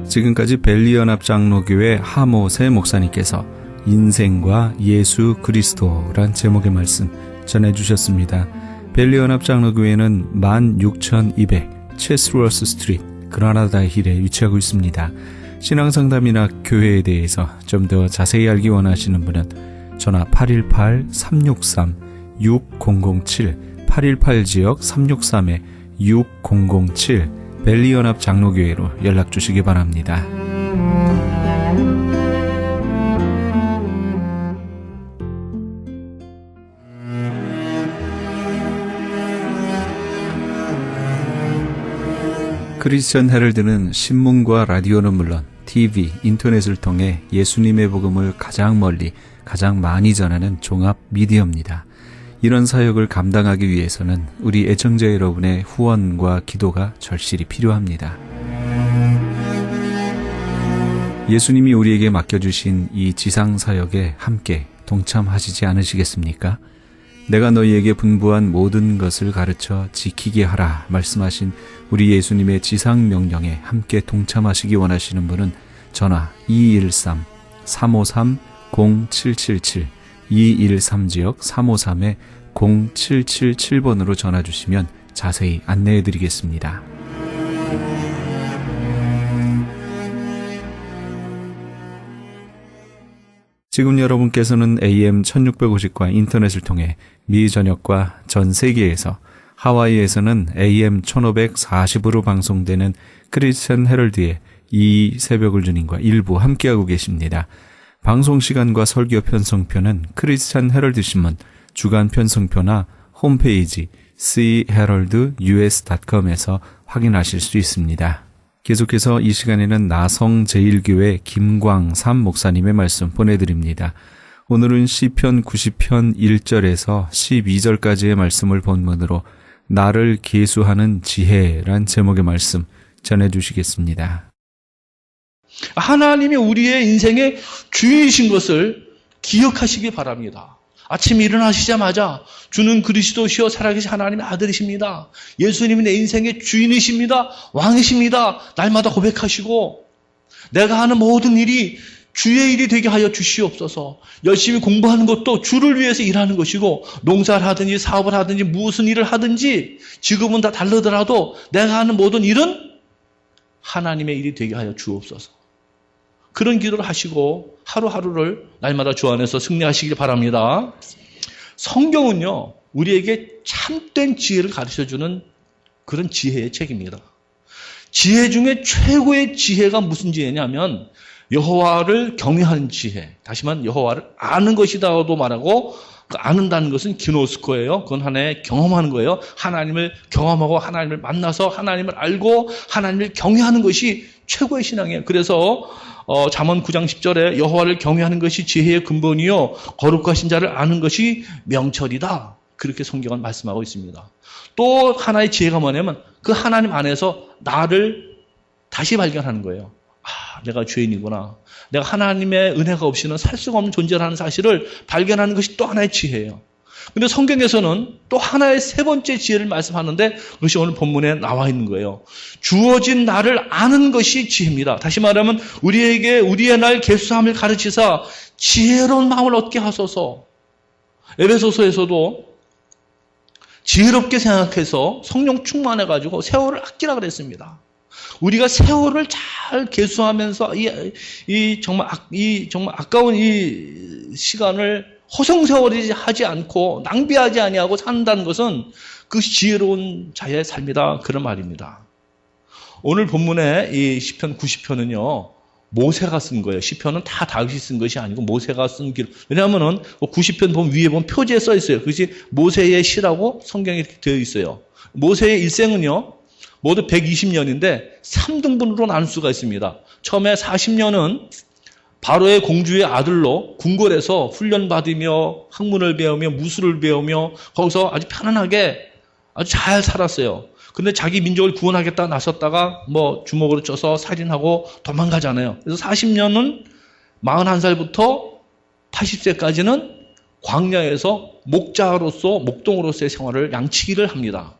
지금까지 벨리연합장로교회 하모세 목사님께서 인생과 예수 그리스도란 제목의 말씀 전해주셨습니다. 벨리연합장로교회는 16,200 체스워스 스트리트 그라나다 힐에 위치하고 있습니다. 신앙상담이나 교회에 대해서 좀 더 자세히 알기 원하시는 분은 전화 818-363-6007 818지역 363-6007 벨리연합장로교회로 연락 주시기 바랍니다. 크리스천 헤럴드는 신문과 라디오는 물론 TV, 인터넷을 통해 예수님의 복음을 가장 멀리, 가장 많이 전하는 종합 미디어입니다. 이런 사역을 감당하기 위해서는 우리 애청자 여러분의 후원과 기도가 절실히 필요합니다. 예수님이 우리에게 맡겨주신 이 지상 사역에 함께 동참하시지 않으시겠습니까? 내가 너희에게 분부한 모든 것을 가르쳐 지키게 하라 말씀하신 우리 예수님의 지상 명령에 함께 동참하시기 원하시는 분은 전화 213-353-0777 213지역 353-0777번으로 전화 주시면 자세히 안내해 드리겠습니다. 지금 여러분께서는 AM 1650과 인터넷을 통해 미 전역과 전 세계에서 하와이에서는 AM 1540으로 방송되는 크리스천 헤럴드의 이 새벽을 주님과 일부 함께하고 계십니다. 방송 시간과 설교 편성표는 크리스천 헤럴드 신문 주간 편성표나 홈페이지 cheraldus.com에서 확인하실 수 있습니다. 계속해서 이 시간에는 나성제일교회 김광삼 목사님의 말씀 보내드립니다. 오늘은 시편 90편 1절에서 12절까지의 말씀을 본문으로 나를 계수하는 지혜란 제목의 말씀 전해주시겠습니다. 하나님이 우리의 인생의 주인이신 것을 기억하시기 바랍니다. 아침에 일어나시자마자 주는 그리스도시요 살아계신 하나님의 아들이십니다. 예수님이 내 인생의 주인이십니다. 왕이십니다. 날마다 고백하시고 내가 하는 모든 일이 주의 일이 되게 하여 주시옵소서. 열심히 공부하는 것도 주를 위해서 일하는 것이고 농사를 하든지 사업을 하든지 무슨 일을 하든지 지금은 다 다르더라도 내가 하는 모든 일은 하나님의 일이 되게 하여 주옵소서. 그런 기도를 하시고 하루하루를 날마다 주 안에서 승리하시길 바랍니다. 성경은요, 우리에게 참된 지혜를 가르쳐주는 그런 지혜의 책입니다. 지혜 중에 최고의 지혜가 무슨 지혜냐면 여호와를 경외하는 지혜. 다시 말하면 여호와를 아는 것이다도 말하고 그 아는다는 것은 기노스코예요. 그건 하나의 경험하는 거예요. 하나님을 경험하고 하나님을 만나서 하나님을 알고 하나님을 경외하는 것이 최고의 신앙이에요. 그래서 잠언 9장 10절에 여호와를 경외하는 것이 지혜의 근본이요 거룩하신 자를 아는 것이 명철이다. 그렇게 성경은 말씀하고 있습니다. 또 하나의 지혜가 뭐냐면 그 하나님 안에서 나를 다시 발견하는 거예요. 내가 죄인이구나. 내가 하나님의 은혜가 없이는 살 수가 없는 존재라는 사실을 발견하는 것이 또 하나의 지혜예요. 근데 성경에서는 또 하나의 세 번째 지혜를 말씀하는데 그것이 오늘 본문에 나와 있는 거예요. 주어진 나를 아는 것이 지혜입니다. 다시 말하면 우리에게 우리의 날 계수함을 가르치사 지혜로운 마음을 얻게 하소서. 에베소서에서도 지혜롭게 생각해서 성령 충만해가지고 세월을 아끼라 그랬습니다. 우리가 세월을 잘 계수하면서 이 정말 아까운 이 시간을 허송세월이 하지 않고 낭비하지 아니하고 산다는 것은 그 지혜로운 자의 삶이다. 그런 말입니다. 오늘 본문의 이 시편 90편은요. 모세가 쓴 거예요. 시편은 다 다윗이 쓴 것이 아니고 모세가 쓴 길. 왜냐하면은 90편 보면 위에 보면 표지에 써 있어요. 그것이 모세의 시라고 성경에 되어 있어요. 모세의 일생은요. 모두 120년인데 3등분으로 나눌 수가 있습니다. 처음에 40년은 바로의 공주의 아들로 궁궐에서 훈련받으며 학문을 배우며 무술을 배우며 거기서 아주 편안하게 아주 잘 살았어요. 근데 자기 민족을 구원하겠다 나섰다가 뭐 주먹으로 쪄서 살인하고 도망가잖아요. 그래서 40년은 41살부터 80세까지는 광야에서 목자로서 목동으로서의 생활을 양치기를 합니다.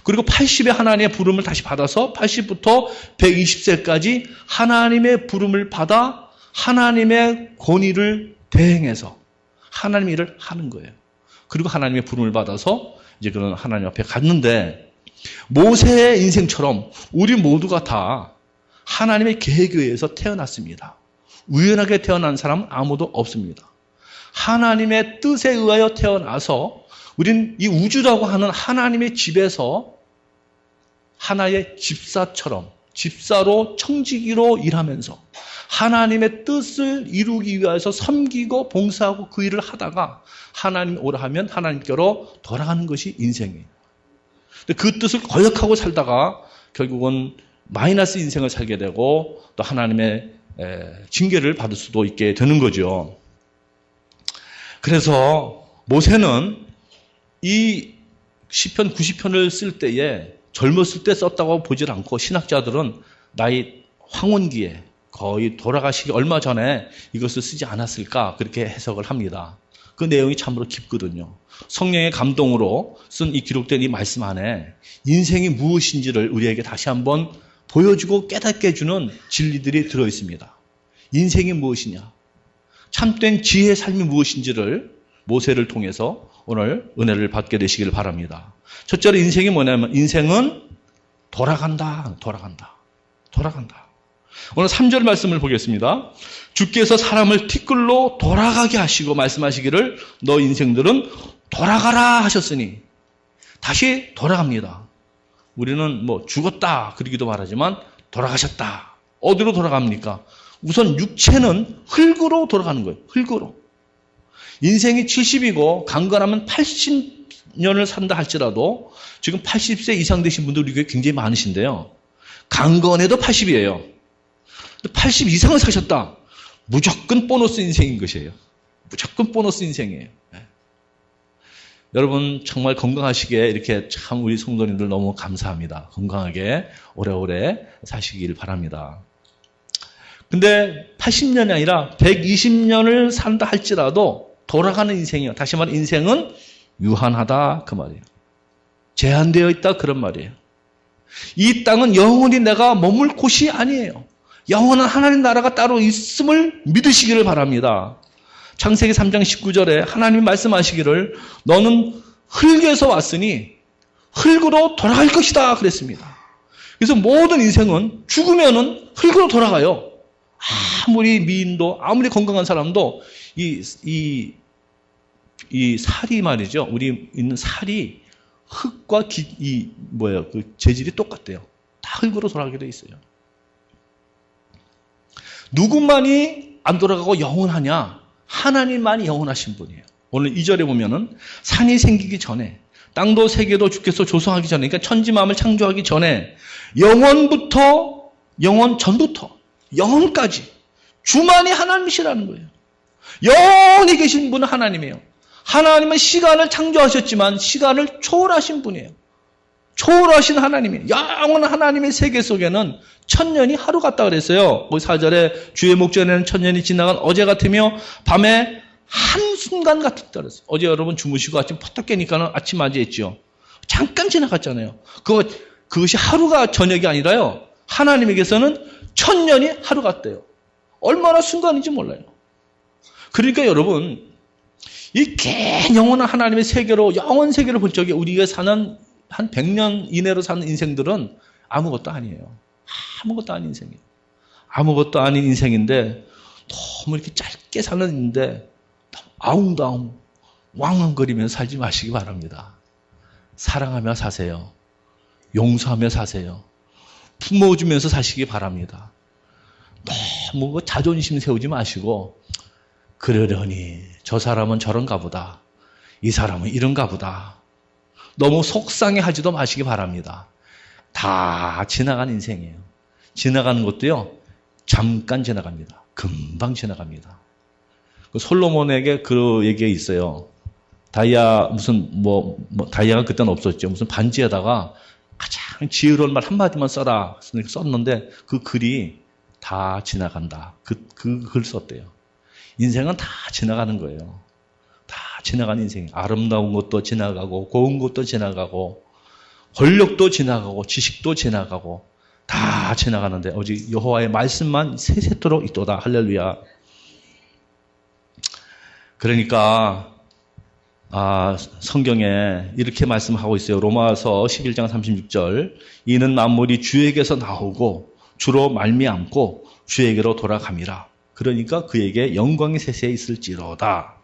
그리고 80에 하나님의 부름을 다시 받아서 80부터 120세까지 하나님의 부름을 받아 하나님의 권위를 대행해서 하나님 일을 하는 거예요. 그리고 하나님의 부름을 받아서 이제 그런 하나님 앞에 갔는데 모세의 인생처럼 우리 모두가 다 하나님의 계획에 의해서 태어났습니다. 우연하게 태어난 사람은 아무도 없습니다. 하나님의 뜻에 의하여 태어나서 우린 이 우주라고 하는 하나님의 집에서 하나의 집사처럼 집사로 청지기로 일하면서 하나님의 뜻을 이루기 위해서 섬기고 봉사하고 그 일을 하다가 하나님 오라 하면 하나님께로 돌아가는 것이 인생이에요. 그 뜻을 거역하고 살다가 결국은 마이너스 인생을 살게 되고 또 하나님의 징계를 받을 수도 있게 되는 거죠. 그래서 모세는 이 시편 90편을 쓸 때에 젊었을 때 썼다고 보질 않고 신학자들은 나이 황혼기에 거의 돌아가시기 얼마 전에 이것을 쓰지 않았을까 그렇게 해석을 합니다. 그 내용이 참으로 깊거든요. 성령의 감동으로 쓴 이 기록된 이 말씀 안에 인생이 무엇인지를 우리에게 다시 한번 보여주고 깨닫게 해주는 진리들이 들어있습니다. 인생이 무엇이냐, 참된 지혜의 삶이 무엇인지를 모세를 통해서 오늘 은혜를 받게 되시길 바랍니다. 첫째로 인생이 뭐냐면 인생은 돌아간다. 오늘 3절 말씀을 보겠습니다. 주께서 사람을 티끌로 돌아가게 하시고 말씀하시기를 너 인생들은 돌아가라 하셨으니 다시 돌아갑니다. 우리는 뭐 죽었다 그러기도 말하지만 돌아가셨다. 어디로 돌아갑니까? 우선 육체는 흙으로 돌아가는 거예요. 흙으로. 인생이 70이고 강건하면 80년을 산다 할지라도 지금 80세 이상 되신 분들 우리 교회 굉장히 많으신데요. 강건해도 80이에요. 80 이상을 사셨다. 무조건 보너스 인생인 것이에요. 무조건 보너스 인생이에요. 네. 여러분 정말 건강하시게 이렇게 참 우리 성도님들 너무 감사합니다. 건강하게 오래오래 사시길 바랍니다. 근데 80년이 아니라 120년을 산다 할지라도 돌아가는 인생이에요. 다시 말해 인생은 유한하다 그 말이에요. 제한되어 있다 그런 말이에요. 이 땅은 영원히 내가 머물 곳이 아니에요. 영원한 하나님 나라가 따로 있음을 믿으시기를 바랍니다. 창세기 3장 19절에 하나님이 말씀하시기를 너는 흙에서 왔으니 흙으로 돌아갈 것이다 그랬습니다. 그래서 모든 인생은 죽으면은 흙으로 돌아가요. 아무리 미인도 아무리 건강한 사람도 이 살이 말이죠. 우리 있는 살이 흙과 그 재질이 똑같대요. 다 흙으로 돌아가게 돼 있어요. 누구만이 안 돌아가고 영원하냐? 하나님만이 영원하신 분이에요. 오늘 2절에 보면은 산이 생기기 전에 땅도 세계도 주께서 조성하기 전에 그러니까 천지만을 창조하기 전에 영원 전부터 영원까지 주만이 하나님이시라는 거예요. 영원히 계신 분은 하나님이에요. 하나님은 시간을 창조하셨지만 시간을 초월하신 분이에요. 초월하신 하나님이에요. 영원한 하나님의 세계 속에는 천년이 하루 같다 그랬어요. 4절에 주의 목전에는 천년이 지나간 어제 같으며 밤에 한순간 같았다 그랬어요. 어제 여러분 주무시고 아침 퍼뜩 깨니까는 아침 맞이했죠. 잠깐 지나갔잖아요. 그것이 하루가 저녁이 아니라요. 하나님에게서는 천년이 하루 같대요. 얼마나 순간인지 몰라요. 그러니까 여러분 이 긴 영원한 하나님의 세계로 영원 세계를 본 적에 우리가 사는 한 100년 이내로 사는 인생들은 아무것도 아니에요. 아무것도 아닌 인생이에요. 아무것도 아닌 인생인데 너무 이렇게 짧게 사는데 아웅다웅 왕왕거리면서 살지 마시기 바랍니다. 사랑하며 사세요. 용서하며 사세요. 품어주면서 사시기 바랍니다. 너무 자존심 세우지 마시고 그러려니 저 사람은 저런가 보다. 이 사람은 이런가 보다. 너무 속상해하지도 마시기 바랍니다. 다 지나간 인생이에요. 지나가는 것도요, 잠깐 지나갑니다. 금방 지나갑니다. 그 솔로몬에게 그 얘기가 있어요. 다이아가 그때는 없었죠. 무슨 반지에다가 가장 지혜로운 말 한마디만 써라. 썼는데 그 글이 다 지나간다. 그 글 썼대요. 인생은 다 지나가는 거예요. 다 지나가는 인생. 아름다운 것도 지나가고, 고운 것도 지나가고, 권력도 지나가고, 지식도 지나가고, 다 지나가는데, 오직 여호와의 말씀만 세세토록 있도다. 할렐루야. 그러니까, 성경에 이렇게 말씀하고 있어요. 로마서 11장 36절. 이는 만물이 주에게서 나오고, 주로 말미암고, 주에게로 돌아감이라. 그러니까 그에게 영광이 세세에 있을지로다.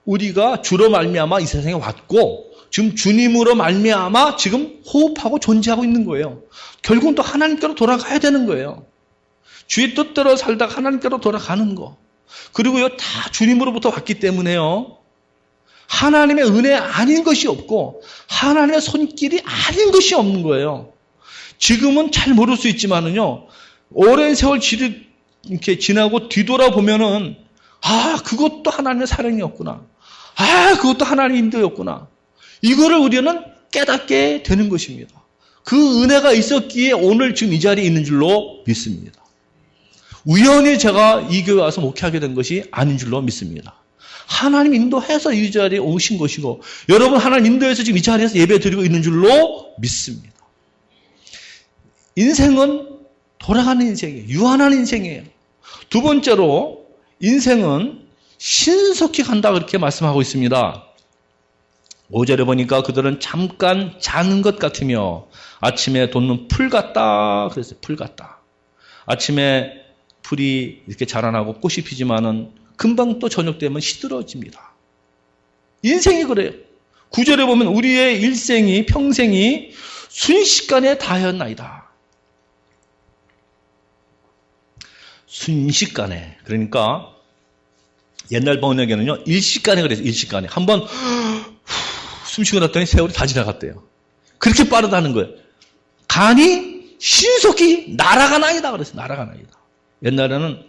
우리가 주로 말미암아 이 세상에 왔고 지금 주님으로 말미암아 지금 호흡하고 존재하고 있는 거예요. 결국은 또 하나님께로 돌아가야 되는 거예요. 주의 뜻대로 살다가 하나님께로 돌아가는 거. 그리고요, 다 주님으로부터 왔기 때문에요. 하나님의 은혜 아닌 것이 없고 하나님의 손길이 아닌 것이 없는 거예요. 지금은 잘 모를 수 있지만은요, 오랜 세월 이렇게 지나고 뒤돌아보면은, 그것도 하나님의 사랑이었구나. 그것도 하나님의 인도였구나. 이거를 우리는 깨닫게 되는 것입니다. 그 은혜가 있었기에 오늘 지금 이 자리에 있는 줄로 믿습니다. 우연히 제가 이 교회 와서 목회하게 된 것이 아닌 줄로 믿습니다. 하나님 인도해서 이 자리에 오신 것이고, 여러분 하나님 인도해서 지금 이 자리에서 예배 드리고 있는 줄로 믿습니다. 인생은 돌아가는 인생이에요. 유한한 인생이에요. 두 번째로, 인생은 신속히 간다, 그렇게 말씀하고 있습니다. 5절에 보니까 그들은 잠깐 자는 것 같으며 아침에 돋는 풀 같다. 그랬어요. 풀 같다. 아침에 풀이 이렇게 자라나고 꽃이 피지만은 금방 또 저녁 되면 시들어집니다. 인생이 그래요. 9절에 보면 우리의 일생이, 평생이 순식간에 다하였나이다. 순식간에. 그러니까 옛날 번역에는요, 일시간에 그래서 일시간에. 한번 숨 쉬고 났더니 세월이 다 지나갔대요. 그렇게 빠르다는 거예요. 간이 신속히 날아가나이다 그랬어요. 날아가나이다. 옛날에는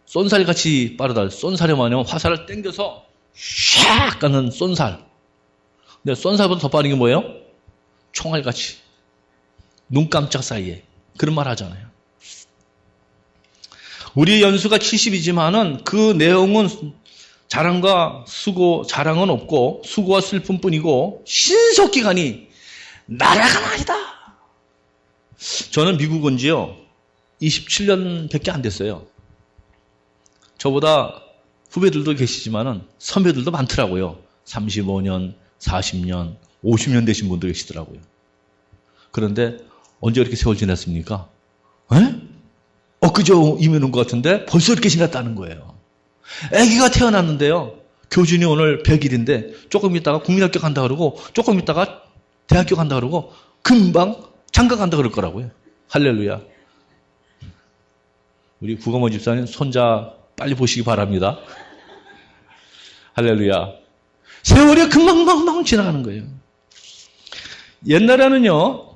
쏜살같이 빠르다. 쏜살이 뭐냐면 화살을 당겨서 샥 가는 쏜살. 근데 쏜살보다 더 빠른 게 뭐예요? 총알같이. 눈 깜짝 사이에. 그런 말 하잖아요. 우리의 연수가 70이지만은 그 내용은 자랑과 수고, 자랑은 없고 수고와 슬픔뿐이고 신속히 가니 날아가나이다. 저는 미국 온 지요 27년밖에 안 됐어요. 저보다 후배들도 계시지만은 선배들도 많더라고요. 35년, 40년, 50년 되신 분도 계시더라고요. 그런데 언제 그렇게 세월 지났습니까? 엊그저 이민 온 것 같은데 벌써 이렇게 지났다는 거예요. 아기가 태어났는데요. 교준이 오늘 100일인데 조금 있다가 국민학교 간다 그러고 조금 있다가 대학교 간다 그러고 금방 장가 간다 그럴 거라고요. 할렐루야. 우리 구건모 집사님 손자 빨리 보시기 바랍니다. 할렐루야. 세월이 금방금방 지나가는 거예요. 옛날에는요,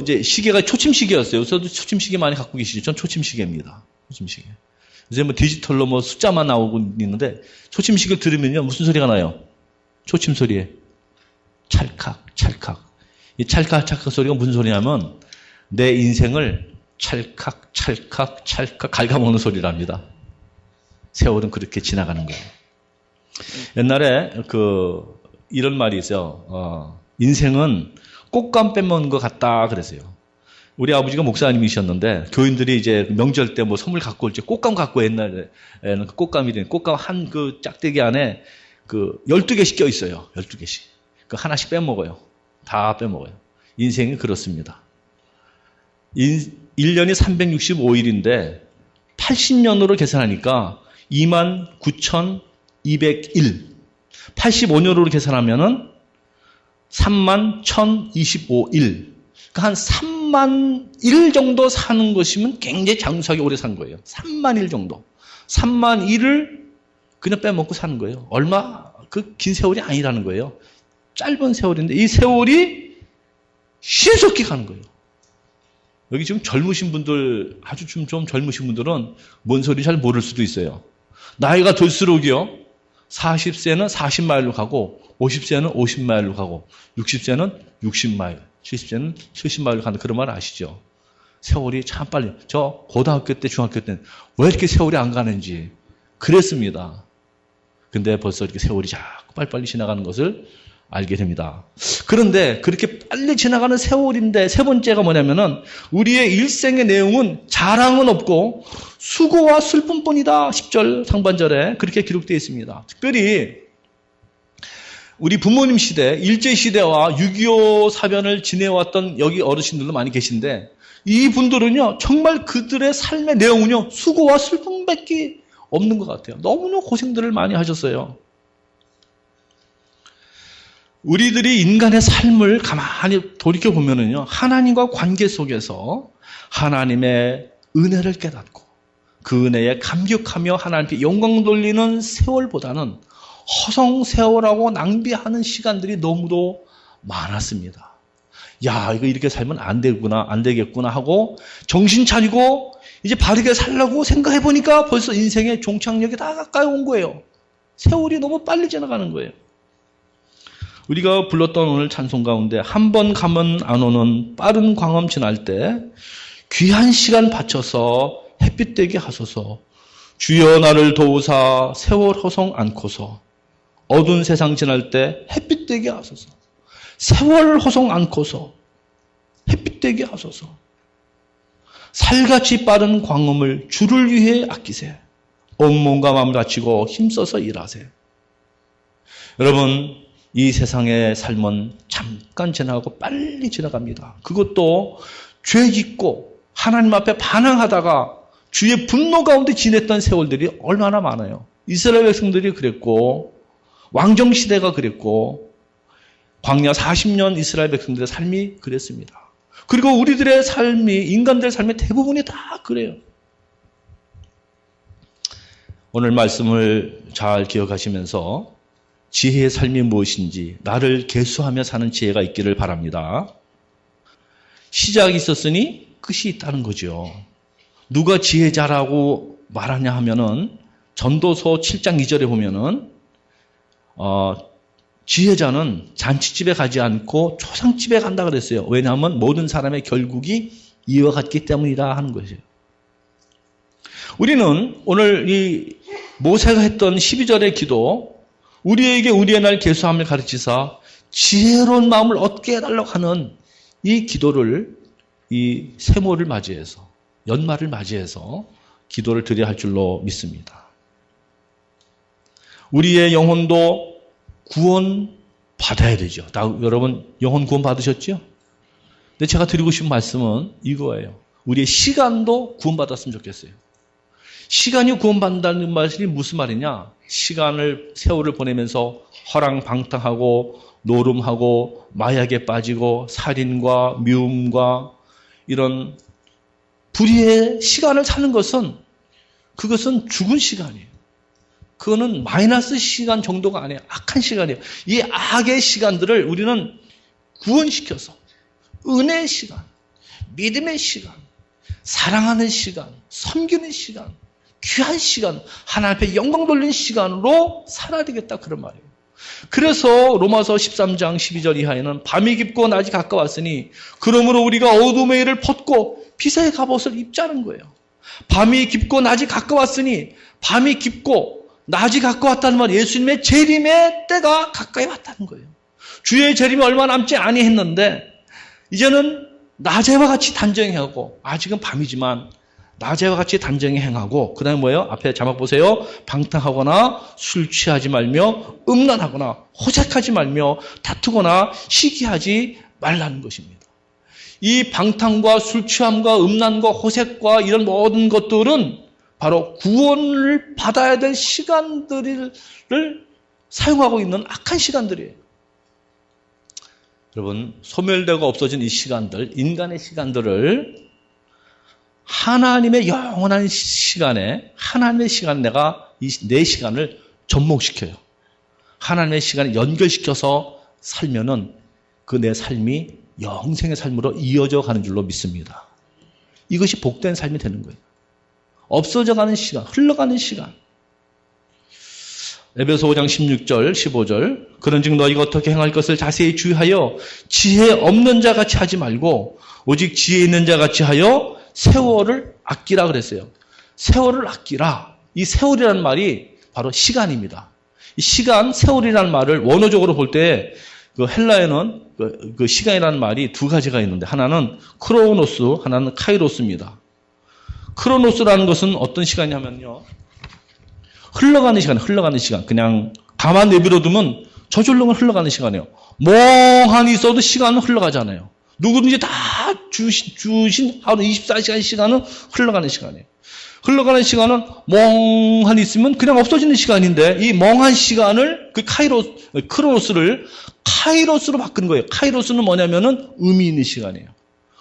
이제 시계가 초침시계였어요. 저도 초침시계 많이 갖고 계시죠? 전 초침시계입니다. 초침시계. 요새 디지털로 숫자만 나오고 있는데, 초침시계를 들으면요, 무슨 소리가 나요? 초침 소리에. 찰칵, 찰칵. 이 찰칵, 찰칵 소리가 무슨 소리냐면, 내 인생을 찰칵, 찰칵, 찰칵 갉아먹는 소리랍니다. 세월은 그렇게 지나가는 거예요. 옛날에 이런 말이 있어요. 인생은 꽃감 빼먹는 것 같다 그랬어요. 우리 아버지가 목사님이셨는데 교인들이 이제 명절 때 선물 갖고 올 때 꽃감 갖고 옛날에는 꽃감이 꽃감 한 짝대기 안에 12개씩 껴 있어요. 12개씩. 하나씩 빼먹어요. 다 빼먹어요. 인생이 그렇습니다. 1년이 365일인데 80년으로 계산하니까 29,201. 85년으로 계산하면은 31,025일. 그러니까 한 3만 일 정도 사는 것이면 굉장히 장수하게 오래 산 거예요. 3만 일 정도. 3만 일을 그냥 빼먹고 사는 거예요. 얼마 긴 세월이 아니라는 거예요. 짧은 세월인데 이 세월이 신속히 가는 거예요. 여기 지금 젊으신 분들, 아주 좀 젊으신 분들은 뭔 소리 잘 모를 수도 있어요. 나이가 들수록이요, 40세는 40마일로 가고, 50세는 50마일로 가고, 60세는 60마일, 70세는 70마일로 가는 그런 말 아시죠? 세월이 참 빨리, 저 고등학교 때, 중학교 때는 왜 이렇게 세월이 안 가는지 그랬습니다. 근데 벌써 이렇게 세월이 자꾸 빨리빨리 지나가는 것을 알게 됩니다. 그런데 그렇게 빨리 지나가는 세월인데 세 번째가 뭐냐면은 우리의 일생의 내용은 자랑은 없고 수고와 슬픔뿐이다. 10절 상반절에 그렇게 기록되어 있습니다. 특별히 우리 부모님 시대, 일제시대와 6.25 사변을 지내왔던 여기 어르신들도 많이 계신데 이 분들은요, 정말 그들의 삶의 내용은요, 수고와 슬픔밖에 없는 것 같아요. 너무나 고생들을 많이 하셨어요. 우리들이 인간의 삶을 가만히 돌이켜보면은요, 하나님과 관계 속에서 하나님의 은혜를 깨닫고 그 은혜에 감격하며 하나님께 영광 돌리는 세월보다는 허송세월하고 낭비하는 시간들이 너무도 많았습니다. 야, 이거 이렇게 살면 안 되겠구나 하고 정신 차리고 이제 바르게 살려고 생각해보니까 벌써 인생의 종착역이 다 가까이 온 거예요. 세월이 너무 빨리 지나가는 거예요. 우리가 불렀던 오늘 찬송 가운데 한 번 가면 안 오는 빠른 광음 지날 때 귀한 시간 바쳐서 햇빛 되게 하소서. 주여 나를 도우사 세월 허송 않고서 어두운 세상 지날 때 햇빛 되게 하소서. 세월 허송 않고서 햇빛 되게 하소서. 살같이 빠른 광음을 주를 위해 아끼세. 온몸과 마음을 다치고 힘써서 일하세. 여러분, 이 세상의 삶은 잠깐 지나가고 빨리 지나갑니다. 그것도 죄 짓고 하나님 앞에 반항하다가 주의 분노 가운데 지냈던 세월들이 얼마나 많아요. 이스라엘 백성들이 그랬고 왕정시대가 그랬고 광야 40년 이스라엘 백성들의 삶이 그랬습니다. 그리고 우리들의 삶이, 인간들의 삶의 대부분이 다 그래요. 오늘 말씀을 잘 기억하시면서 지혜의 삶이 무엇인지 나를 계수하며 사는 지혜가 있기를 바랍니다. 시작이 있었으니 끝이 있다는 거죠. 누가 지혜자라고 말하냐 하면은 전도서 7장 2절에 보면은 지혜자는 잔치집에 가지 않고 초상집에 간다 그랬어요. 왜냐하면 모든 사람의 결국이 이와 같기 때문이다 하는 것이에요. 우리는 오늘 이 모세가 했던 12절의 기도, 우리에게 우리의 날 계수함을 가르치사 지혜로운 마음을 얻게 해달라고 하는 이 기도를 이 세모를 맞이해서, 연말을 맞이해서 기도를 드려야 할 줄로 믿습니다. 우리의 영혼도 구원 받아야 되죠. 여러분 영혼 구원 받으셨죠? 근데 제가 드리고 싶은 말씀은 이거예요. 우리의 시간도 구원 받았으면 좋겠어요. 시간이 구원받는다는 말이 무슨 말이냐? 세월을 보내면서 허랑방탕하고 노름하고 마약에 빠지고 살인과 미움과 이런 불의의 시간을 사는 것은 그것은 죽은 시간이에요. 그거는 마이너스 시간 정도가 아니에요. 악한 시간이에요. 이 악의 시간들을 우리는 구원시켜서 은혜의 시간, 믿음의 시간, 사랑하는 시간, 섬기는 시간, 귀한 시간, 하나님 앞에 영광 돌리는 시간으로 살아야 되겠다 그런 말이에요. 그래서 로마서 13장 12절 이하에는 밤이 깊고 낮이 가까웠으니 그러므로 우리가 어둠의 일을 벗고 빛의 갑옷을 입자는 거예요. 밤이 깊고 낮이 가까웠으니 밤이 깊고 낮이 가까웠다는 말, 예수님의 재림의 때가 가까이 왔다는 거예요. 주의 재림이 얼마 남지 아니했는데 이제는 낮에와 같이 단정히 행하고, 아직은 밤이지만 낮에와 같이 단정히 행하고, 그 다음에 뭐예요? 앞에 자막 보세요. 방탕하거나 술 취하지 말며 음란하거나 호색하지 말며 다투거나 시기하지 말라는 것입니다. 이 방탕과 술 취함과 음란과 호색과 이런 모든 것들은 바로 구원을 받아야 될 시간들을 사용하고 있는 악한 시간들이에요. 여러분, 소멸되고 없어진 이 시간들, 인간의 시간들을 하나님의 영원한 시간에, 하나님의 시간 내가 내 시간을 접목시켜요. 하나님의 시간에 연결시켜서 살면은 그 내 삶이 영생의 삶으로 이어져 가는 줄로 믿습니다. 이것이 복된 삶이 되는 거예요. 없어져 가는 시간, 흘러가는 시간. 에베소 5장 16절, 15절. 그런즉 너희가 어떻게 행할 것을 자세히 주의하여 지혜 없는 자 같이 하지 말고 오직 지혜 있는 자 같이 하여 세월을 아끼라 그랬어요. 세월을 아끼라. 이 세월이라는 말이 바로 시간입니다. 이 시간, 세월이라는 말을 원어적으로 볼 때 그 헬라에는 그 시간이라는 말이 두 가지가 있는데 하나는 크로노스, 하나는 카이로스입니다. 크로노스라는 것은 어떤 시간이냐면요. 흘러가는 시간. 그냥 가만 내버려두면 저절로 흘러가는 시간이에요. 멍하니 있어도 시간은 흘러가잖아요. 누구든지 다 주신 하루 24시간 시간은 흘러가는 시간이에요. 흘러가는 시간은 멍하니 있으면 그냥 없어지는 시간인데 이 멍한 시간을 그 크로노스를 카이로스로 바꾼 거예요. 카이로스는 뭐냐면은 의미 있는 시간이에요.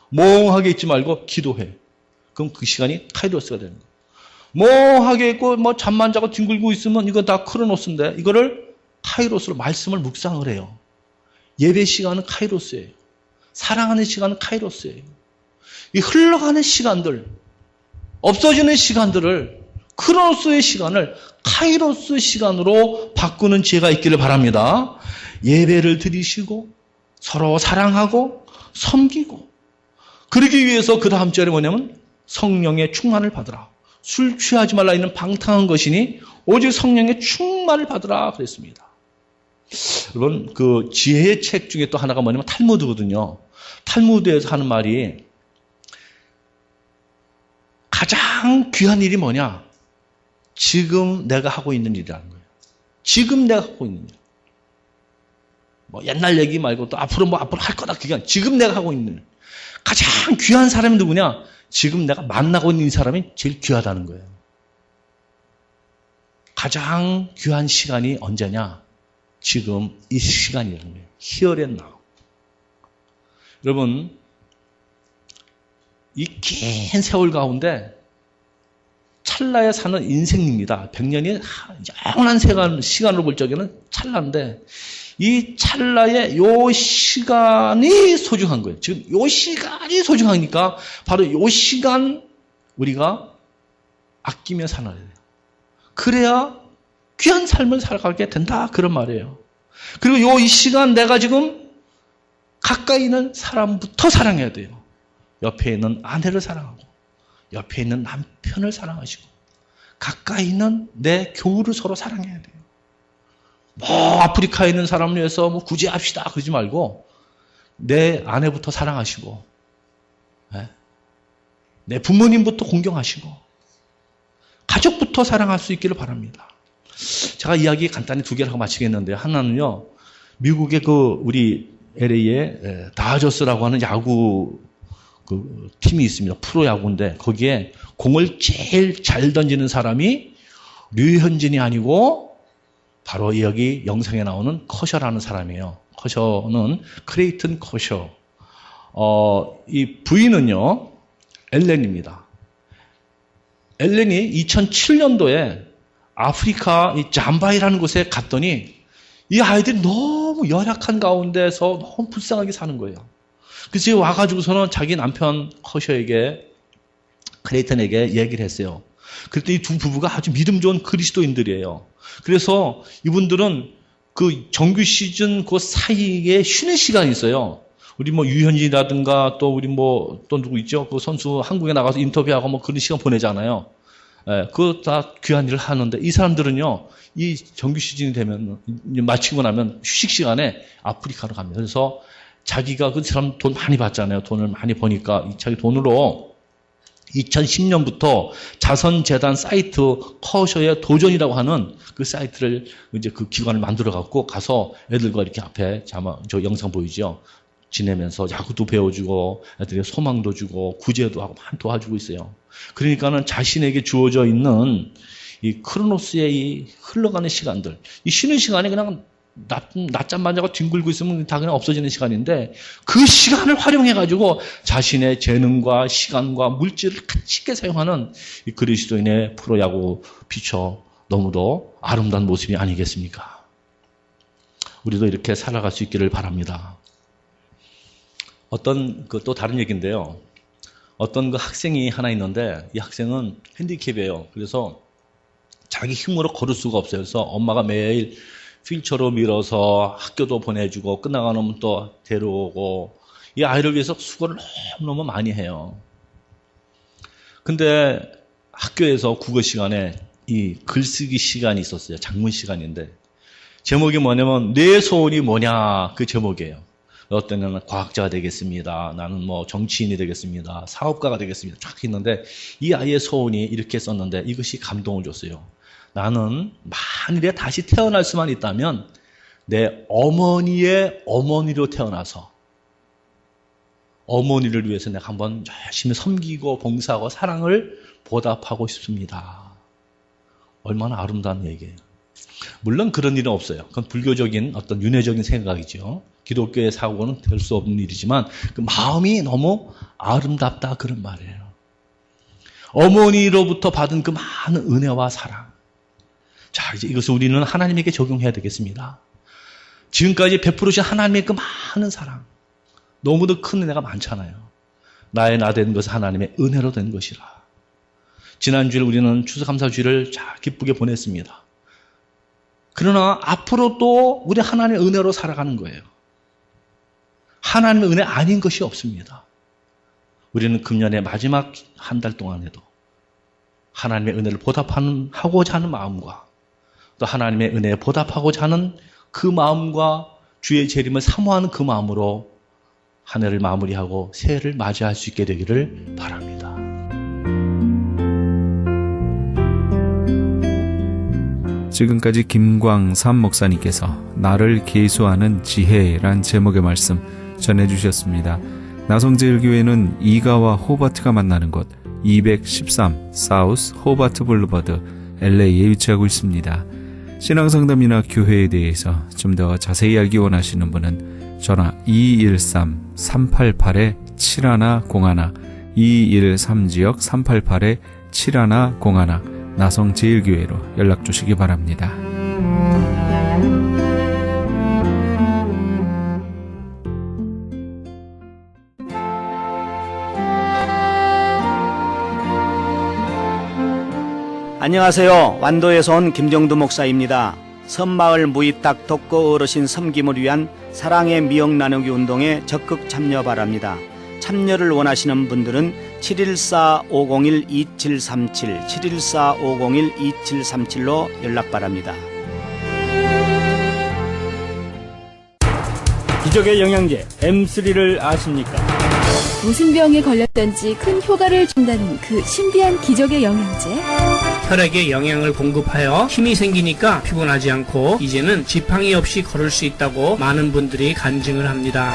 멍하게 있지 말고 기도해. 그럼 그 시간이 카이로스가 되는 거예요. 멍하게 있고 뭐 잠만 자고 뒹굴고 있으면 이거 다 크로노스인데 이거를 카이로스로 말씀을 묵상을 해요. 예배 시간은 카이로스예요. 사랑하는 시간은 카이로스예요. 이 흘러가는 시간들, 없어지는 시간들을 크로노스의 시간을 카이로스 시간으로 바꾸는 지혜가 있기를 바랍니다. 예배를 드리시고 서로 사랑하고 섬기고 그러기 위해서 그 다음 절에 뭐냐면 성령의 충만을 받으라. 술 취하지 말라 이는 방탕한 것이니 오직 성령의 충만을 받으라 그랬습니다. 여러분 그 지혜의 책 중에 또 하나가 뭐냐면 탈무드거든요. 탈무드에서 하는 말이 가장 귀한 일이 뭐냐? 지금 내가 하고 있는 일이라는 거예요. 지금 내가 하고 있는 일. 뭐 옛날 얘기 말고 또 앞으로 할 거다 그게 아니라 지금 내가 하고 있는 일. 가장 귀한 사람이 누구냐? 지금 내가 만나고 있는 사람이 제일 귀하다는 거예요. 가장 귀한 시간이 언제냐? 지금 이 시간이라는 거예요. Here and now. 여러분 이 긴 세월 가운데 찰나에 사는 인생입니다. 100년이 영원한 시간으로 볼 적에는 찰나인데 이 찰나의 요 시간이 소중한 거예요. 지금 요 시간이 소중하니까 바로 요 시간 우리가 아끼며 살아야 돼요. 그래야 귀한 삶을 살아가게 된다 그런 말이에요. 그리고 요 이 시간 내가 지금 가까이 있는 사람부터 사랑해야 돼요. 옆에 있는 아내를 사랑하고 옆에 있는 남편을 사랑하시고 가까이 있는 내 교우를 서로 사랑해야 돼요. 뭐 아프리카에 있는 사람을 위해서 뭐 구제합시다 그러지 말고 내 아내부터 사랑하시고 내 부모님부터 공경하시고 가족부터 사랑할 수 있기를 바랍니다. 제가 이야기 간단히 두 개를 하고 마치겠는데요. 하나는요. 미국의 우리 LA에 다저스라고 하는 야구 그 팀이 있습니다. 프로야구인데 거기에 공을 제일 잘 던지는 사람이 류현진이 아니고 바로 여기 영상에 나오는 커셔라는 사람이에요. 커셔는 크레이튼 커셔. 이 부인은요. 엘렌입니다. 엘렌이 2007년도에 아프리카 이 잠바이라는 곳에 갔더니 이 아이들이 너무 열악한 가운데서 너무 불쌍하게 사는 거예요. 그래서 와가지고서는 자기 남편 커셔에게 크레이턴에게 얘기를 했어요. 그랬더니 이 두 부부가 아주 믿음 좋은 그리스도인들이에요. 그래서 이분들은 그 정규 시즌 그 사이에 쉬는 시간이 있어요. 우리 뭐 유현진이라든가 또 우리 뭐 또 누구 있죠? 그 선수 한국에 나가서 인터뷰하고 뭐 그런 시간 보내잖아요. 그거 다 귀한 일을 하는데 이 사람들은요, 이 정규 시즌이 되면, 마치고 나면 휴식 시간에 아프리카로 갑니다. 그래서 자기가 그 사람 돈 많이 받잖아요. 돈을 많이 버니까 자기 돈으로 2010년부터 자선재단 사이트 커셔의 도전이라고 하는 그 사이트를 이제 그 기관을 만들어 갖고 가서 애들과 이렇게 앞에 저 영상 보이죠? 지내면서 야구도 배워주고 애들에게 소망도 주고 구제도 하고 많이 도와주고 있어요. 그러니까는 자신에게 주어져 있는 이 크로노스의 이 흘러가는 시간들, 이 쉬는 시간이 그냥 낮잠만 자고 뒹굴고 있으면 다 그냥 없어지는 시간인데 그 시간을 활용해가지고 자신의 재능과 시간과 물질을 같이 있게 사용하는 이 그리스도인의 프로야구 피처 너무도 아름다운 모습이 아니겠습니까? 우리도 이렇게 살아갈 수 있기를 바랍니다. 어떤 또 다른 얘기인데요. 어떤 그 학생이 하나 있는데 이 학생은 핸디캡이에요. 그래서 자기 힘으로 걸을 수가 없어요. 그래서 엄마가 매일 휠체어로 밀어서 학교도 보내주고 끝나고 나면 또 데려오고 이 아이를 위해서 수고를 너무너무 많이 해요. 근데 학교에서 국어 시간에 이 글쓰기 시간이 있었어요. 작문 시간인데 제목이 뭐냐면 내 소원이 뭐냐 그 제목이에요. 어떤 때는 과학자가 되겠습니다. 나는 뭐 정치인이 되겠습니다. 사업가가 되겠습니다. 쫙 있는데 이 아이의 소원이 이렇게 썼는데 이것이 감동을 줬어요. 나는 만일에 다시 태어날 수만 있다면 내 어머니의 어머니로 태어나서 어머니를 위해서 내가 한번 열심히 섬기고 봉사하고 사랑을 보답하고 싶습니다. 얼마나 아름다운 얘기예요. 물론 그런 일은 없어요. 그건 불교적인 어떤 윤회적인 생각이죠. 기독교의 사고는 될 수 없는 일이지만 그 마음이 너무 아름답다 그런 말이에요. 어머니로부터 받은 그 많은 은혜와 사랑. 자, 이제 이것을 우리는 하나님에게 적용해야 되겠습니다. 지금까지 베풀으신 하나님의 그 많은 사랑. 너무도 큰 은혜가 많잖아요. 나의 나 된 것은 하나님의 은혜로 된 것이라. 지난주에 우리는 추수감사주일을 잘 기쁘게 보냈습니다. 그러나 앞으로 또 우리 하나님의 은혜로 살아가는 거예요. 하나님의 은혜 아닌 것이 없습니다. 우리는 금년의 마지막 한 달 동안에도 하나님의 은혜를 보답하고자 하는 마음과 또 하나님의 은혜에 보답하고자 하는 그 마음과 주의 재림을 사모하는 그 마음으로 한 해를 마무리하고 새해를 맞이할 수 있게 되기를 바랍니다. 지금까지 김광삼 목사님께서 나를 계수하는 지혜란 제목의 말씀 전해주셨습니다. 나성제일교회는 이가와 호바트가 만나는 곳 213 사우스 호바트 블루버드 LA에 위치하고 있습니다. 신앙상담이나 교회에 대해서 좀 더 자세히 알기 원하시는 분은 전화 213-388-7101 213지역 388-7101 나성제일교회로 연락 주시기 바랍니다. 안녕하세요. 완도에서 온 김정두 목사입니다. 섬마을 무이탁 독거 어르신 섬김을 위한 사랑의 미역 나누기 운동에 적극 참여 바랍니다. 참여를 원하시는 분들은 714-501-2737 714-501-2737로 연락 바랍니다. 기적의 영양제 M3를 아십니까? 무슨 병에 걸렸던지 큰 효과를 준다는 그 신비한 기적의 영양제. 혈액에 영양을 공급하여 힘이 생기니까 피곤하지 않고 이제는 지팡이 없이 걸을 수 있다고 많은 분들이 간증을 합니다.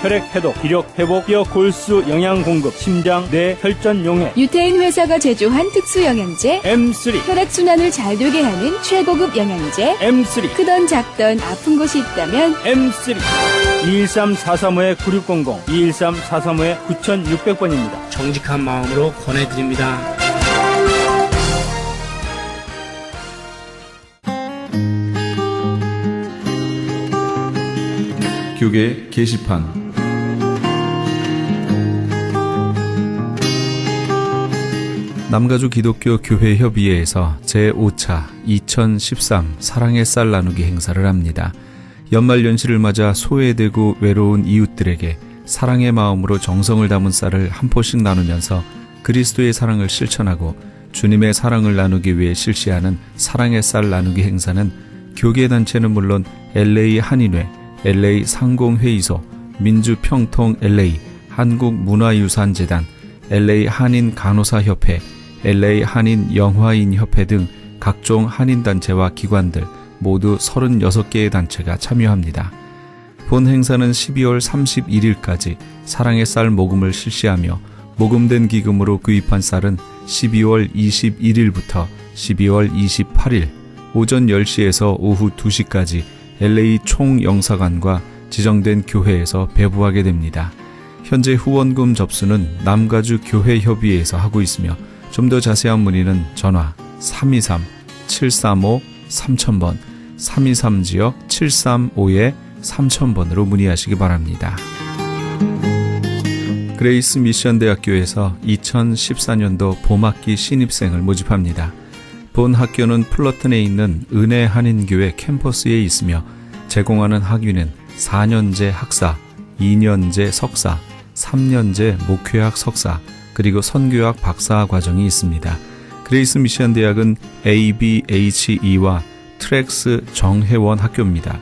혈액 해독, 기력 회복, 뼈 골수 영양 공급, 심장, 뇌, 혈전 용해. 유태인 회사가 제조한 특수 영양제. M3, 혈액순환을 잘 되게 하는 최고급 영양제. M3, 크던 작던 아픈 곳이 있다면 M3. 213-435-9600, 213-435-9600번입니다. 정직한 마음으로 권해드립니다. 교계 게시판 남가주 기독교 교회 협의회에서 제5차 2013 사랑의 쌀 나누기 행사를 합니다. 연말연시를 맞아 소외되고 외로운 이웃들에게 사랑의 마음으로 정성을 담은 쌀을 한 포씩 나누면서 그리스도의 사랑을 실천하고 주님의 사랑을 나누기 위해 실시하는 사랑의 쌀 나누기 행사는 교계단체는 물론 LA 한인회, LA 상공회의소, 민주평통 LA, 한국문화유산재단, LA 한인간호사협회, LA 한인영화인협회 등 각종 한인단체와 기관들 모두 36개의 단체가 참여합니다. 본 행사는 12월 31일까지 사랑의 쌀 모금을 실시하며 모금된 기금으로 구입한 쌀은 12월 21일부터 12월 28일 오전 10시에서 오후 2시까지 LA 총영사관과 지정된 교회에서 배부하게 됩니다. 현재 후원금 접수는 남가주 교회협의회에서 하고 있으며 좀 더 자세한 문의는 전화 323-735-3000번 323지역 735-3000번으로 문의하시기 바랍니다. 그레이스 미션 대학교에서 2014년도 봄학기 신입생을 모집합니다. 본 학교는 플러튼에 있는 은혜 한인교회 캠퍼스에 있으며 제공하는 학위는 4년제 학사, 2년제 석사, 3년제 목회학 석사, 그리고 선교학 박사 과정이 있습니다. 그레이스 미션 대학은 ABHE와 트랙스 정회원 학교입니다.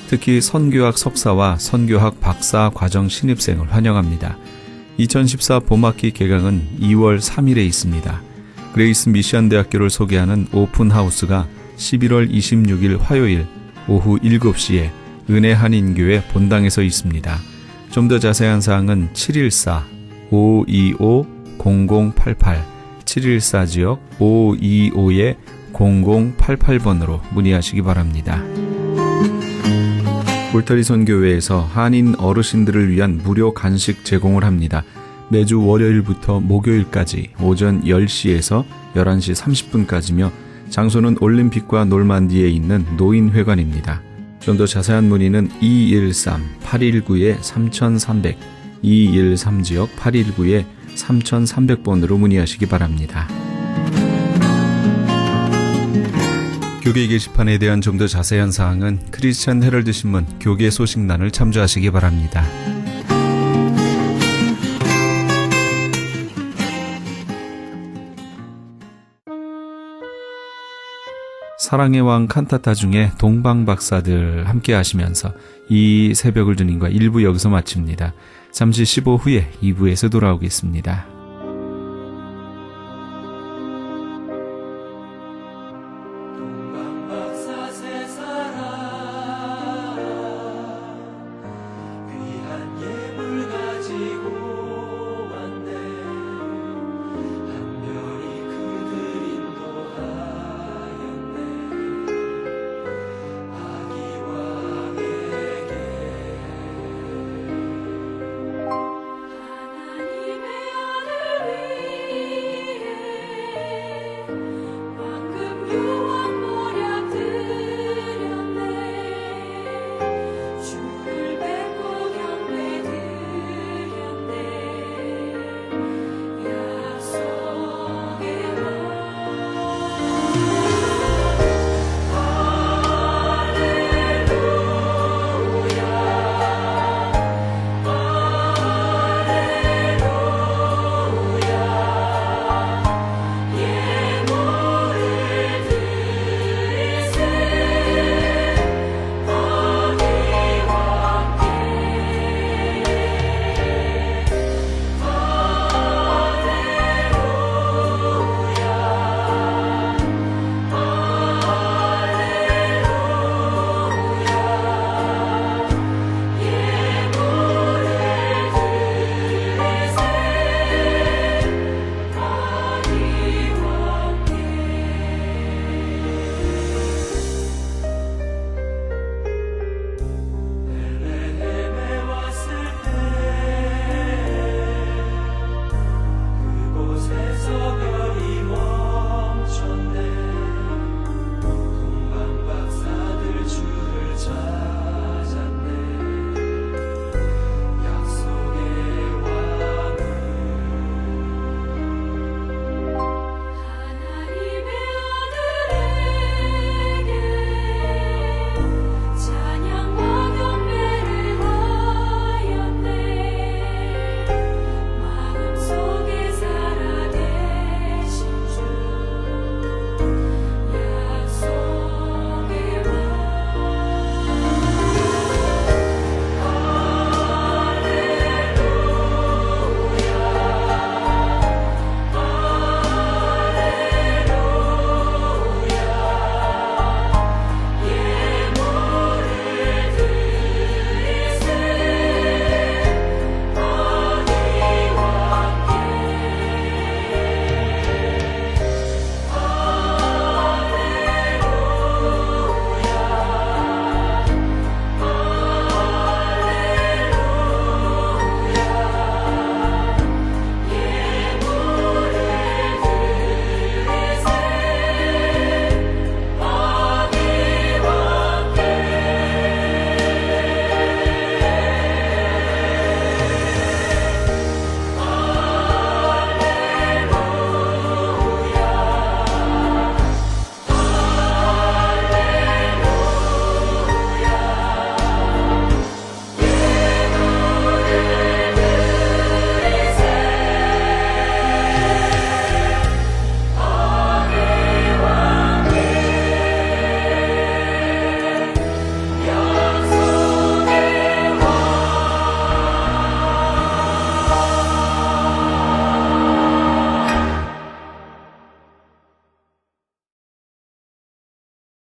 특히 선교학 석사와 선교학 박사 과정 신입생을 환영합니다. 2014 봄학기 개강은 2월 3일에 있습니다. 그레이스 미션 대학교를 소개하는 오픈하우스가 11월 26일 화요일 오후 7시에 은혜 한인교회 본당에서 있습니다. 좀 더 자세한 사항은 714-525-0088 714지역 525-0088번으로 문의하시기 바랍니다. 울타리 선교회에서 한인 어르신들을 위한 무료 간식 제공을 합니다. 매주 월요일부터 목요일까지 오전 10시에서 11시 30분까지며 장소는 올림픽과 놀만디에 있는 노인회관입니다. 좀 더 자세한 문의는 213-819-3300 213지역 819-3300번으로 문의하시기 바랍니다. 교계 게시판에 대한 좀 더 자세한 사항은 크리스천 헤럴드 신문 교계 소식란을 참조하시기 바랍니다. 사랑의 왕 칸타타 중에 동방박사들 함께 하시면서 이 새벽을 주님과 1부 여기서 마칩니다. 잠시 15 후에 2부에서 돌아오겠습니다.